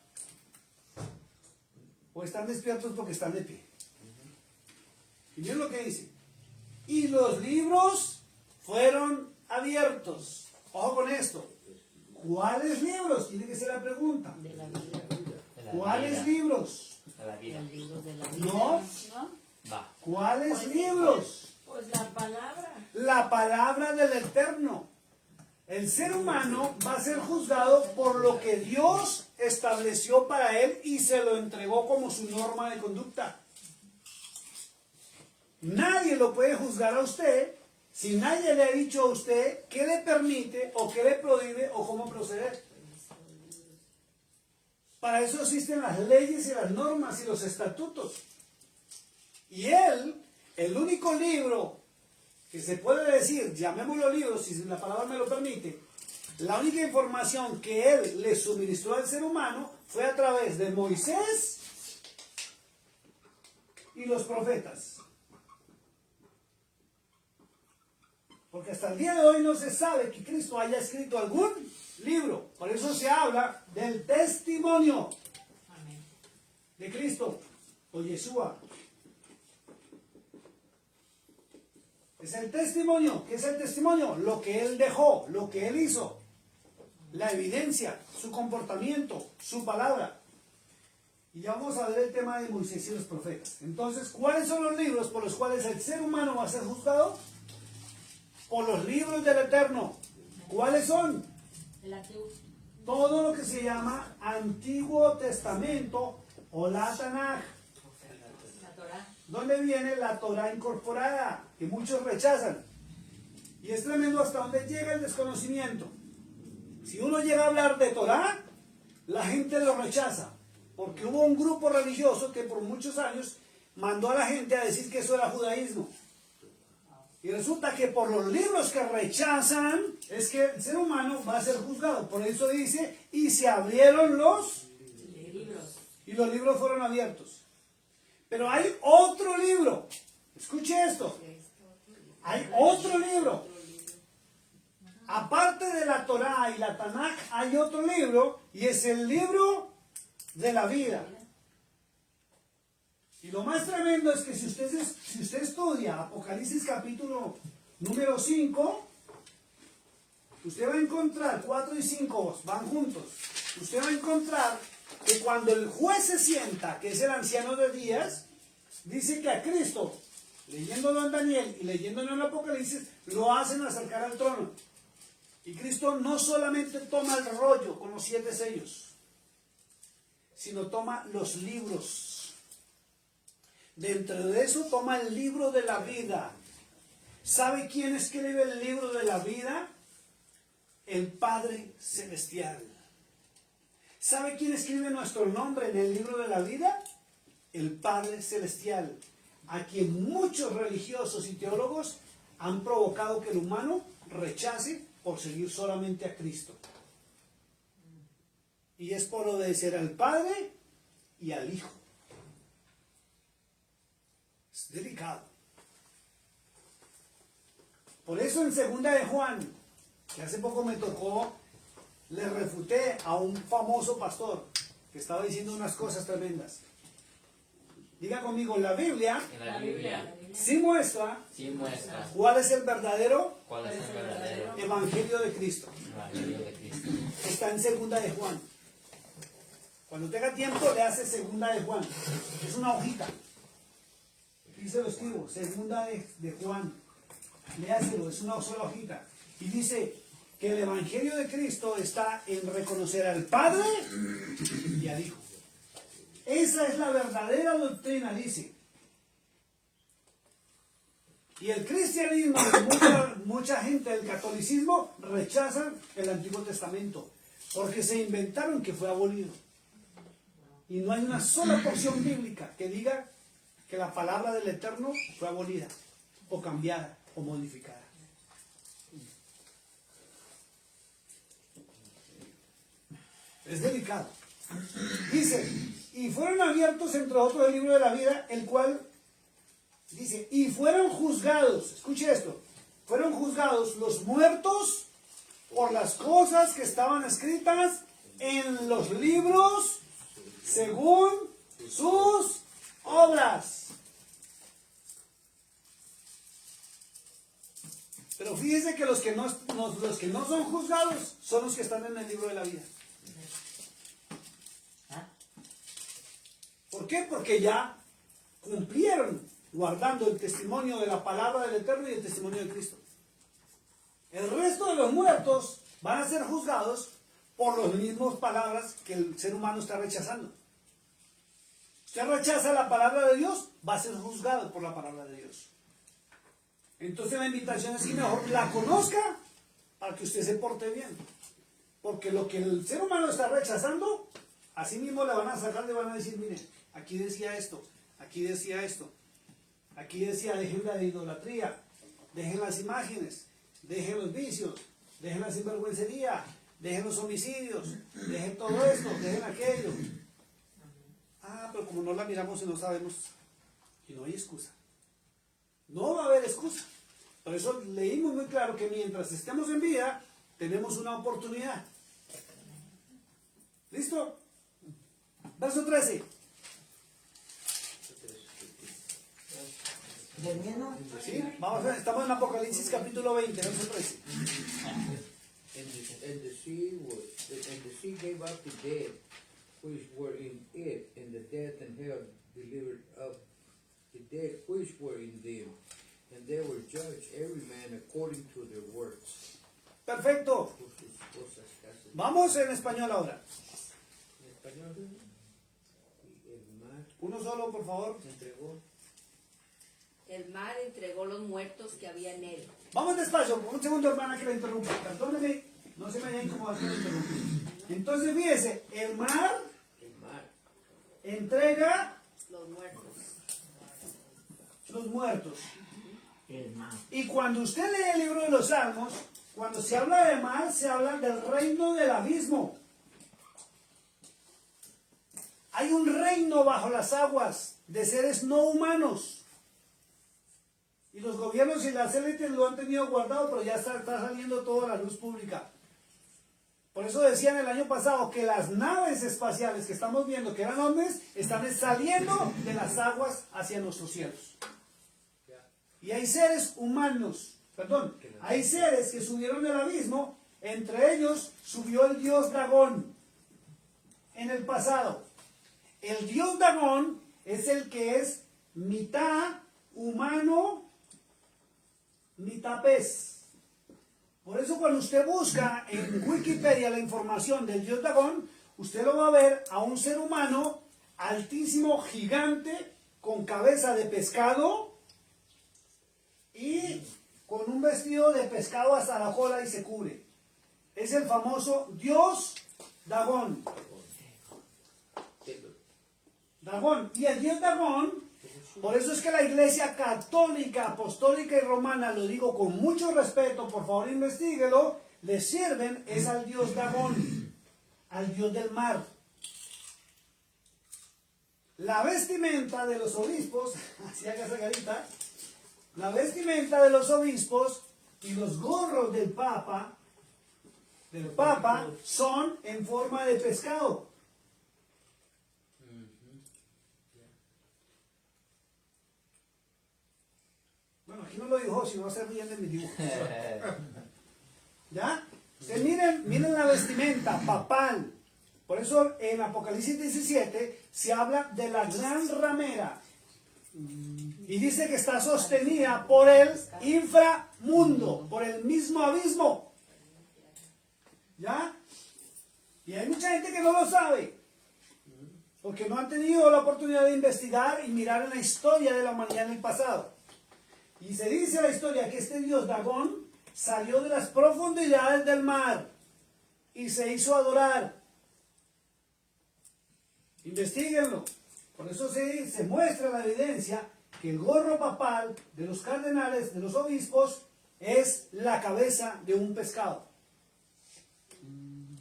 ¿O están despiertos porque están de pie? Y miren lo que dice. Y los libros fueron abiertos. Ojo con esto. ¿Cuáles libros? Tiene que ser la pregunta. De la vida. ¿Cuáles libros? De la vida. El libro de la vida. No. Va. ¿Cuáles libros? Pues la palabra. La palabra del Eterno. El ser humano va a ser juzgado por lo que Dios estableció para él y se lo entregó como su norma de conducta. Nadie lo puede juzgar a usted si nadie le ha dicho a usted qué le permite o qué le prohíbe o cómo proceder. Para eso existen las leyes y las normas y los estatutos. Y él, el único libro que se puede decir, llamémoslo libro, si la palabra me lo permite, la única información que él le suministró al ser humano fue a través de Moisés y los profetas. Porque hasta el día de hoy no se sabe que Cristo haya escrito algún libro. Por eso se habla del testimonio de Cristo o Yeshua. Es el testimonio. ¿Qué es el testimonio? Lo que Él dejó, lo que Él hizo. La evidencia, su comportamiento, su palabra. Y ya vamos a ver el tema de Moisés y los profetas. Entonces, ¿cuáles son los libros por los cuales el ser humano va a ser juzgado? Por los libros del Eterno. ¿Cuáles son? El antiguo. Todo lo que se llama Antiguo Testamento o la Tanaj, La Torah. donde viene la Torah incorporada, que muchos rechazan. Y es tremendo hasta donde llega el desconocimiento. Si uno llega a hablar de Torah, la gente lo rechaza, porque hubo un grupo religioso que por muchos años mandó a la gente a decir que eso era judaísmo. Y resulta que por los libros que rechazan es que el ser humano va a ser juzgado. Por eso dice, y se abrieron los Libros. y los libros fueron abiertos. Pero hay otro libro. Escuche esto. Hay otro libro. Aparte de la Torá y la Tanaj, hay otro libro y es el libro de la vida. Y lo más tremendo es que si usted estudia Apocalipsis capítulo número 5, usted va a encontrar, 4 y 5 van juntos, usted va a encontrar que cuando el juez se sienta, que es el anciano de días, dice que a Cristo, leyéndolo en Daniel y leyéndolo en el Apocalipsis, lo hacen acercar al trono. Y Cristo no solamente toma el rollo con los 7 sellos, sino toma los libros. Dentro de eso toma el libro de la vida. ¿Sabe quién escribe el libro de la vida? El Padre Celestial. ¿Sabe quién escribe nuestro nombre en el libro de la vida? El Padre Celestial, a quien muchos religiosos y teólogos han provocado que el humano rechace por seguir solamente a Cristo. Y es por obedecer al Padre y al Hijo. Es delicado. Por eso en 2 de Juan, que hace poco me tocó, le refuté a un famoso pastor que estaba diciendo unas cosas tremendas. Diga conmigo, la Biblia En la Biblia sí muestra sí muestra cuál es el verdadero cuál es el verdadero evangelio de Cristo. evangelio de Cristo. Está en 2 de Juan. Cuando tenga tiempo, le hace 2 de Juan. Es una hojita. Aquí se lo escribo, 2 de Juan. Léaselo, es una sola hojita. Y dice que el evangelio de Cristo está en reconocer al Padre y al Hijo. Esa es la verdadera doctrina, dice. Y el cristianismo y mucha gente del catolicismo rechazan el Antiguo Testamento porque se inventaron que fue abolido. Y no hay una sola porción bíblica que diga que la palabra del Eterno fue abolida o cambiada o modificada. Es delicado. Dice, y fueron abiertos entre otros el libro de la vida, el cual dice, y fueron juzgados, escuche esto, fueron juzgados los muertos por las cosas que estaban escritas en los libros según sus obras. Pero fíjese que los que no son juzgados son los que están en el libro de la vida. ¿Por qué? Porque ya cumplieron guardando el testimonio de la palabra del Eterno y el testimonio de Cristo. El resto de los muertos van a ser juzgados por las mismas palabras que el ser humano está rechazando. Usted rechaza la palabra de Dios, va a ser juzgado por la palabra de Dios. Entonces la invitación es que mejor la conozca para que usted se porte bien. Porque lo que el ser humano está rechazando, así mismo le van a sacar, le van a decir, mire, aquí decía esto, aquí decía esto, aquí decía dejen la idolatría, dejen las imágenes, dejen los vicios, dejen la sinvergüencería, dejen los homicidios, dejen todo esto, dejen aquello. Ah, pero como no la miramos y no sabemos, y no hay excusa. No va a haber excusa. Por eso leímos muy claro que mientras estemos en vida, tenemos una oportunidad. ¿Listo? Verso 13. ¿Del mismo? ¿Sí? Vamos a ver, estamos en Apocalipsis capítulo 20, verso 13. And the sea gave up the dead which were in it, and the death and hell delivered up the dead which were in them, and they were judged every man according to their works. Perfecto. Por sus cosas que hacen. Vamos en español ahora. En español, y el mar Uno solo, por favor. entregó. El mar entregó los muertos que había en él. Vamos despacio. Un segundo, hermana, que la interrumpa. Perdóneme. No se me haya incomodado que la interrumpa. Entonces, fíjese. El mar El mar entrega Los muertos. los muertos. El mar. Y cuando usted lee el libro de los Salmos, cuando se habla de mar, se habla del reino del abismo. Hay un reino bajo las aguas de seres no humanos. Y los gobiernos y las élites lo han tenido guardado, pero ya está saliendo todo a la luz pública. Por eso decían el año pasado que las naves espaciales que estamos viendo, que eran ovnis, están saliendo de las aguas hacia nuestros cielos. Y hay seres humanos, hay seres que subieron del abismo, entre ellos subió el dios Dagón en el pasado. El dios Dagón es el que es mitad humano, mitad pez. Por eso cuando usted busca en Wikipedia la información del dios Dagón, usted lo va a ver a un ser humano altísimo, gigante, con cabeza de pescado y con un vestido de pescado hasta la cola y se cubre. Es el famoso dios Dagón. Dagón. Y el dios Dagón, por eso es que la iglesia católica, apostólica y romana, lo digo con mucho respeto, por favor investíguelo, le sirven es al dios Dagón, al dios del mar. La vestimenta de los obispos, así haga esa carita, la vestimenta de los obispos y los gorros del Papa son en forma de pescado. Bueno, aquí no lo dijo, si no se ríen de mi dibujo. ¿Ya? Ustedes miren la vestimenta papal. Por eso en Apocalipsis 17 se habla de la gran ramera. Y dice que está sostenida por el inframundo, por el mismo abismo. ¿Ya? Y hay mucha gente que no lo sabe. Porque no han tenido la oportunidad de investigar y mirar en la historia de la humanidad en el pasado. Y se dice la historia que este dios Dagón salió de las profundidades del mar y se hizo adorar. Investíguenlo. Por eso se muestra la evidencia que el gorro papal de los cardenales, de los obispos, es la cabeza de un pescado.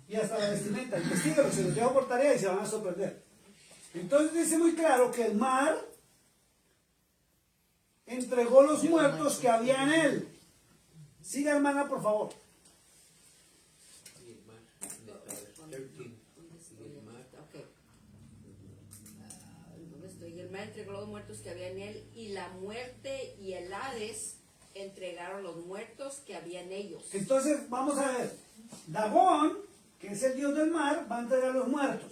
Y hasta la vestimenta. Investíguenlo, se los dejo por tarea y se van a sorprender. Entonces dice muy claro que el mar entregó los muertos que había en él. Siga, hermana, por favor. y el mar, 13, y el mar Ok. ¿Dónde estoy? Y el mar entregó los muertos que había en él, y la muerte y el Hades entregaron los muertos que había en ellos. Entonces, vamos a ver. Dagón, que es el dios del mar, va a entregar los muertos.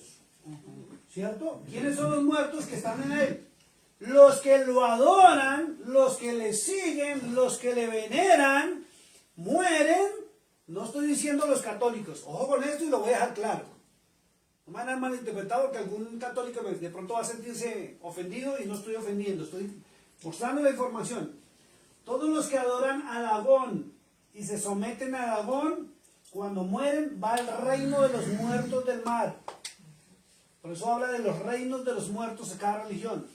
¿Cierto? ¿Quiénes son los muertos que están en él? Los que lo adoran, los que le siguen, los que le veneran, mueren. No estoy diciendo los católicos. Ojo con esto y lo voy a dejar claro. No me van a malinterpretar porque algún católico de pronto va a sentirse ofendido y no estoy ofendiendo. Estoy mostrando la información. Todos los que adoran a Dagón y se someten a Dagón, cuando mueren va al reino de los muertos del mar. Por eso habla de los reinos de los muertos de cada religión.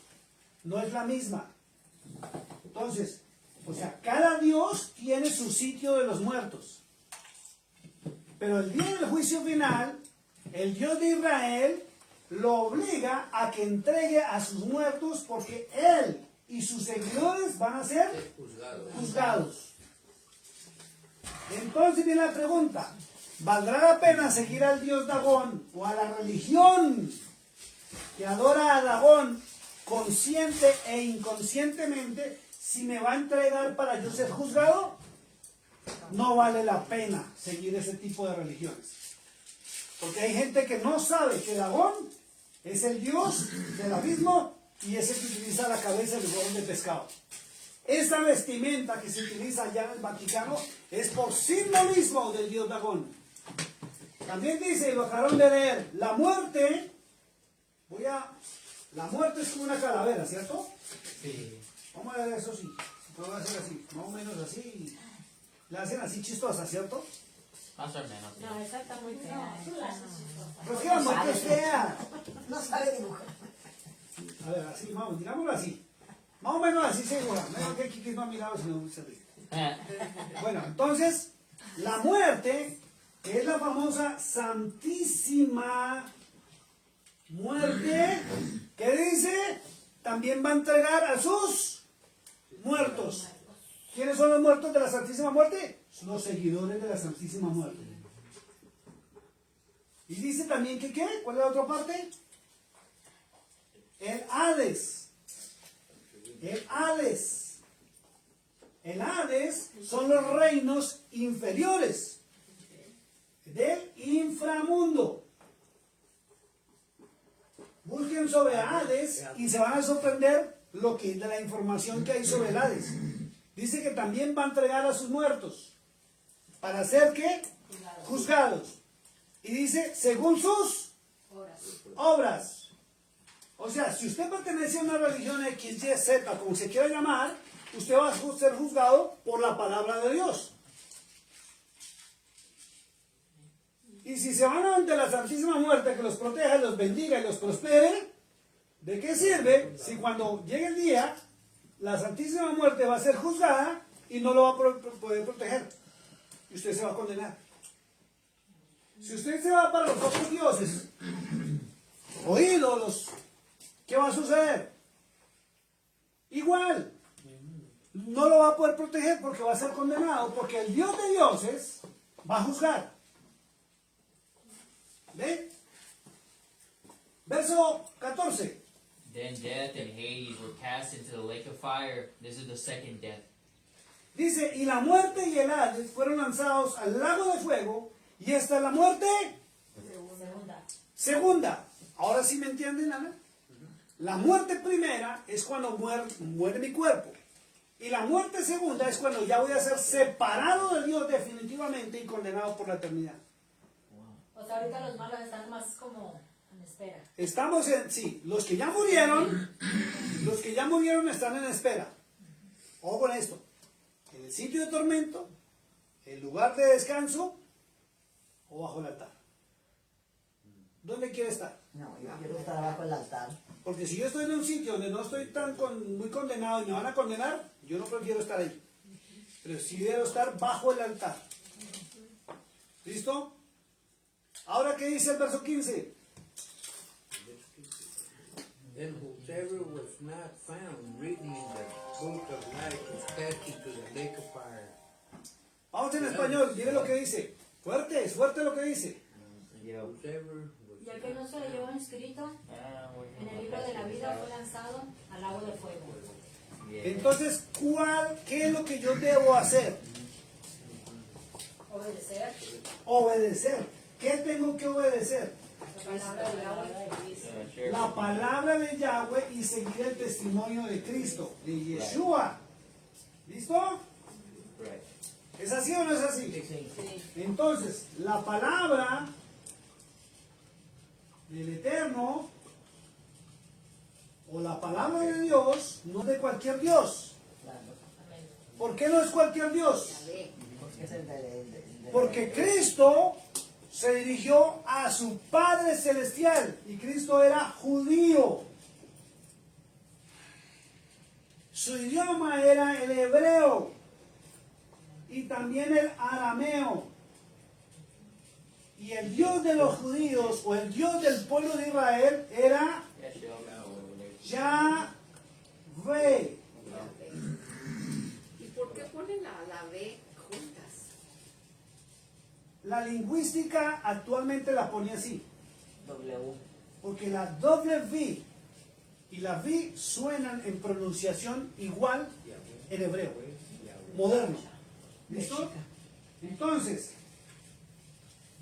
No es la misma. Entonces, o sea, cada dios tiene su sitio de los muertos. Pero el día del juicio final, el Dios de Israel lo obliga a que entregue a sus muertos porque él y sus seguidores van a ser juzgados. Entonces viene la pregunta, ¿valdrá la pena seguir al dios Dagón o a la religión que adora a Dagón consciente e inconscientemente si me va a entregar para yo ser juzgado? No vale la pena seguir ese tipo de religiones. Porque hay gente que no sabe que Dagón Es el dios del abismo y es el que utiliza la cabeza del gorro de pescado. Esta vestimenta que se utiliza allá en el Vaticano es por simbolismo del dios Dagón. También dice, y lo acabaron de leer, la muerte, la muerte es como una calavera, ¿cierto? Sí. Vamos a ver eso sí, puedo hacer así, más o menos así, la hacen así chistosa, ¿cierto? Más o menos. Sí. No, esa está muy fea. Tú la haces chistosa. Pero es que la muerte es fea. No sabe dibujar. A ver, así, vamos, digámoslo así. Más o menos así se dibuja. Menos que Kiki no ha mirado si no se ríe. Bueno, entonces, la muerte, que es la famosa Santísima Muerte, que dice, también va a entregar a sus muertos. ¿Quiénes son los muertos de la Santísima Muerte? Los seguidores de la Santísima Muerte. Y dice también que ¿qué? ¿Cuál es la otra parte? El Hades. El Hades. El Hades son los reinos inferiores del inframundo. Busquen sobre Hades y se van a sorprender de la información que hay sobre el Hades. Dice que también va a entregar a sus muertos para ser ¿qué? Juzgados. Y dice, según sus obras. O sea, si usted pertenece a una religión X, Y, Z, como se quiera llamar, usted va a ser juzgado por la palabra de Dios. Y si se van ante la Santísima Muerte que los proteja, los bendiga y los prospere, ¿de qué sirve si cuando llegue el día, la Santísima Muerte va a ser juzgada y no lo va a poder proteger? Y usted se va a condenar. Si usted se va para los otros dioses o ídolos, ¿qué va a suceder? Igual, no lo va a poder proteger porque va a ser condenado, porque el Dios de dioses va a juzgar. ¿Ve? Verso 14. Then death and Hades were cast into the lake of fire. This is the second death. Dice, y la muerte y el Hades fueron lanzados al lago de fuego, y esta es la muerte segunda. Ahora sí me entienden, Ana. La muerte primera es cuando muere mi cuerpo. Y la muerte segunda es cuando ya voy a ser separado de Dios definitivamente y condenado por la eternidad. O sea, ahorita los malos están más como en espera. Estamos sí, los que ya murieron están en espera. Ojo con esto. En el sitio de tormento, el lugar de descanso o bajo el altar. ¿Dónde quiere estar? No, yo quiero estar abajo del altar. Porque si yo estoy en un sitio donde no estoy muy condenado y me van a condenar, yo no prefiero estar ahí. Pero sí quiero estar bajo el altar. ¿Listo? Ahora, ¿qué dice el verso 15? Then whosoever was not found written in the book of life was cast into the lake of fire. Vamos en español, mire lo que dice. Fuerte, es fuerte lo que dice. Whosoever was Y el que no se halló inscrito en el libro de la vida fue lanzado al lago de fuego. Entonces, ¿qué es lo que yo debo hacer? Obedecer Obedecer. ¿Qué tengo que obedecer? la palabra de Yahweh. La palabra de Yahweh y seguir el testimonio de Cristo, de Yeshua. ¿Listo? ¿Es así o no es así? Entonces, la palabra del Eterno o la palabra de Dios no es de cualquier Dios. ¿Por qué no es cualquier Dios? Porque Cristo se dirigió a su Padre Celestial y Cristo era judío. Su idioma era el hebreo y también el arameo. Y el Dios de los judíos o el Dios del pueblo de Israel era Yahvé. ¿Y por qué ponen la B juntas? La lingüística actualmente la pone así. W. Porque la doble V y la V suenan en pronunciación igual en hebreo, moderno. ¿Listo? Entonces,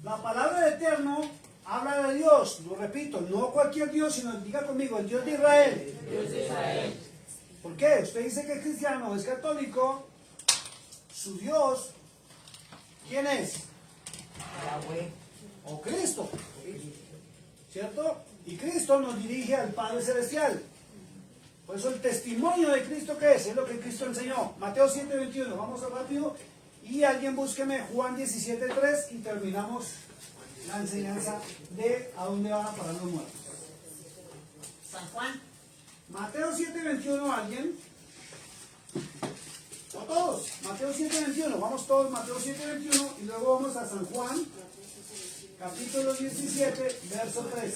la palabra de Eterno habla de Dios, lo repito, no cualquier Dios, sino diga conmigo, el Dios de Israel. Dios de Israel. ¿Por qué? Usted dice que es cristiano, es católico, su Dios, ¿quién es? Yahweh. O Cristo, ¿cierto? Y Cristo nos dirige al Padre Celestial. Por eso el testimonio de Cristo, ¿qué es? Es lo que Cristo enseñó. Mateo 7:21, vamos a rápido. Y alguien búsqueme Juan 17:3 y terminamos la enseñanza de a dónde van a parar los muertos. San Juan. Mateo 7:21, alguien. O todos, Mateo 7:21, vamos todos, Mateo 7:21 y luego vamos a San Juan, capítulo 17, verso 3.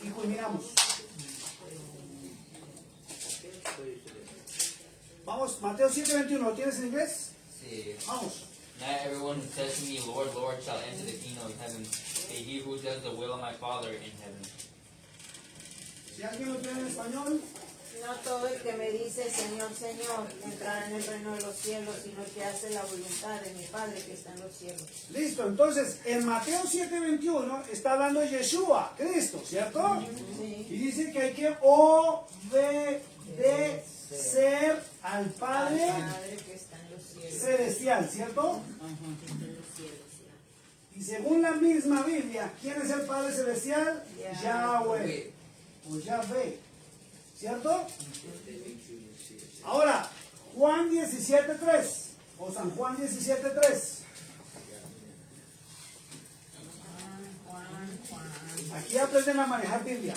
Y culminamos. Vamos, Mateo 7:21, ¿lo tienes en inglés? Sí. Vamos. Not everyone who says to me, Lord, Lord, shall enter the kingdom of heaven, but he who does the will of my Father in heaven. Si alguien lo tiene en español, No todo el que me dice Señor, Señor, entrará en el reino de los cielos, sino el que hace la voluntad de mi Padre que está en los cielos. listo. Entonces, en Mateo 7:21 está hablando Yeshua, Cristo, ¿cierto? Sí. Y dice que hay que obedecer al Padre Padre que está en los cielos. celestial, ¿cierto? Y según la misma Biblia, ¿quién es el Padre celestial? Yahweh. O Yahvé, ¿cierto? Ahora, Juan 17:3 o San Juan 17:3. Aquí aprenden a manejar Biblia.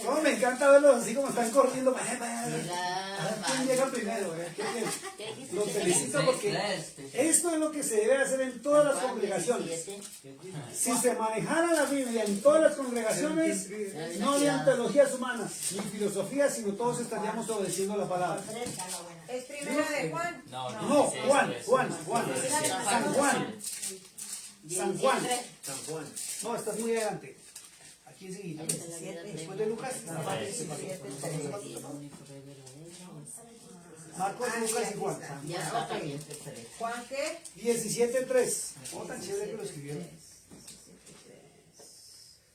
Oh, me encanta verlos así como están corriendo. A ver quién llega primero. Qué bien. Los felicito porque esto es lo que se debe hacer en todas las congregaciones. Si se manejara la Biblia en todas las congregaciones, no habrían teologías humanas ni filosofías, sino todos estaríamos obedeciendo la palabra. Es primera de Juan. No, No, 16, Juan, tres. Juan, San Juan. San Juan. San Juan. No, estás muy adelante. Aquí enseguida. Después de Lucas. Marcos, Lucas y Juan. ¿Juan qué? 17:3. Oh, tan chévere que lo escribieron.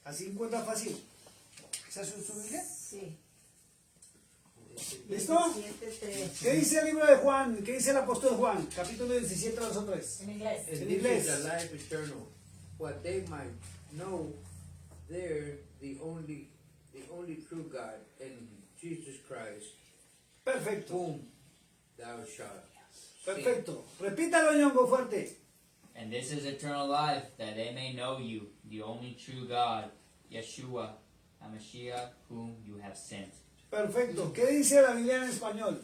Así encuentra fácil. ¿Esa es su Biblia? Sí. ¿Listo? 17:3. ¿Qué dice el libro de Juan? ¿Qué dice el apóstol Juan? Capítulo 17, verso 3. En inglés. And In this English. is the life eternal, what they might know they're the only true God, and Jesus Christ, Perfecto. whom thou shalt see. Perfecto. Repítalo, Ñongo, fuerte. And this is eternal life, that they may know you, the only true God, Yeshua, HaMashiach, whom you have sent. Perfecto. ¿Qué dice la Biblia en español?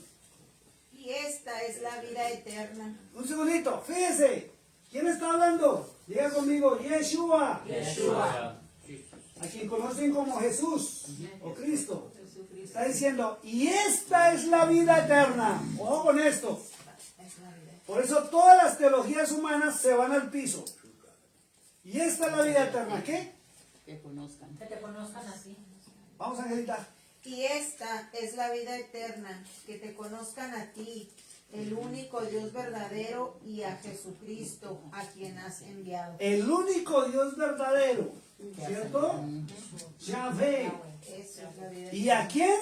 Y esta es la vida eterna. Un segundito, fíjese. ¿Quién está hablando? Diga conmigo, Yeshua. Yeshua. A quien conocen como Jesús o Cristo. Está diciendo, y esta es la vida eterna. Ojo con esto. Por eso todas las teologías humanas se van al piso. Y esta es la vida eterna. ¿Qué? Que conozcan. Que te conozcan así. Vamos, Angelita. Y esta es la vida eterna, que te conozcan a ti, el único Dios verdadero, y a Jesucristo, a quien has enviado. El único Dios verdadero. ¿Cierto? Yahvé. Esa es la vida ¿Y a quién?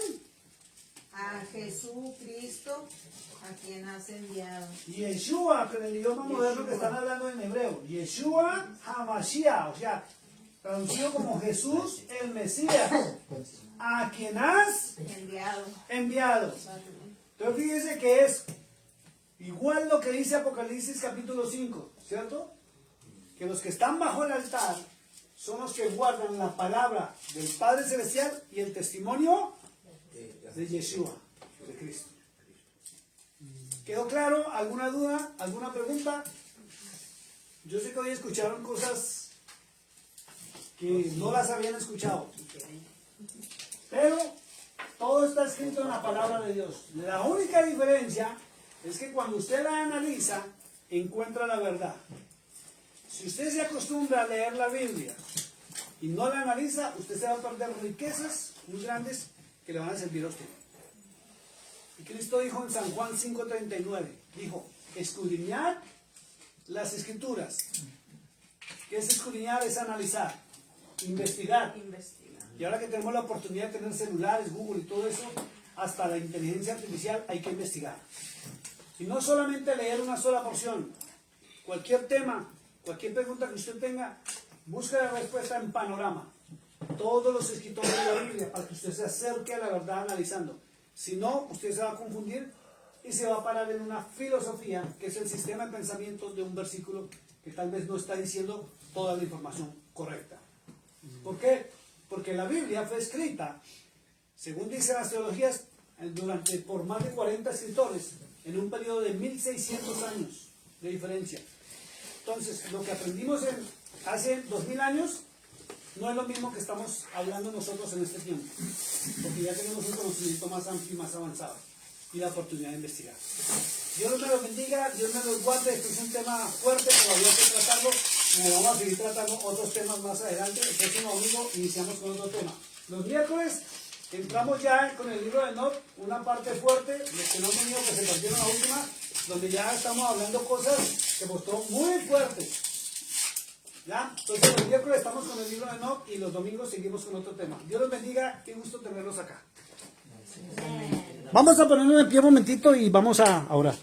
A Jesucristo, a quien has enviado. Yeshua, con el idioma moderno que están hablando en hebreo. Yeshua HaMashiach, o sea, traducido como Jesús el Mesías, a quien has Enviado. enviado. Entonces fíjense que es igual lo que dice Apocalipsis capítulo 5, ¿cierto? Que los que están bajo el altar son los que guardan la palabra del Padre Celestial y el testimonio de Yeshua, de Cristo. ¿Quedó claro? ¿Alguna duda? ¿Alguna pregunta? Yo sé que hoy escucharon cosas que no las habían escuchado. Pero todo está escrito en la palabra de Dios. La única diferencia es que cuando usted la analiza, encuentra la verdad. Si usted se acostumbra a leer la Biblia y no la analiza, usted se va a perder riquezas muy grandes que le van a servir a usted. Y Cristo dijo en San Juan 5:39, dijo, escudriñad las escrituras. ¿Qué es escudriñar? Es analizar, investigar. Y ahora que tenemos la oportunidad de tener celulares, Google y todo eso, hasta la inteligencia artificial hay que investigar. Y no solamente leer una sola porción. Cualquier tema, cualquier pregunta que usted tenga, busque la respuesta en Panorama. Todos los escritores de la Biblia, para que usted se acerque a la verdad analizando. Si no, usted se va a confundir y se va a parar en una filosofía, que es el sistema de pensamientos de un versículo que tal vez no está diciendo toda la información correcta. ¿Por qué? Porque la Biblia fue escrita, según dicen las teologías, por más de 40 escritores, en un periodo de 1600 años de diferencia. Entonces, lo que aprendimos hace 2000 años, no es lo mismo que estamos hablando nosotros en este tiempo, porque ya tenemos un conocimiento más amplio y más avanzado, y la oportunidad de investigar. Dios me los bendiga, Dios me los guarde. Este es un tema fuerte, todavía hay que tratarlo, como vamos a seguir tratando otros temas más adelante. El próximo domingo iniciamos con otro tema. Los miércoles entramos ya con el libro de Enoc, una parte fuerte, los que no han venido, que se perdieron la última, donde ya estamos hablando cosas que mostró muy fuertes. ¿Ya? Entonces los miércoles estamos con el libro de Enoc y los domingos seguimos con otro tema. Dios los bendiga, qué gusto tenerlos acá. Vamos a ponernos en pie un momentito y vamos a orar.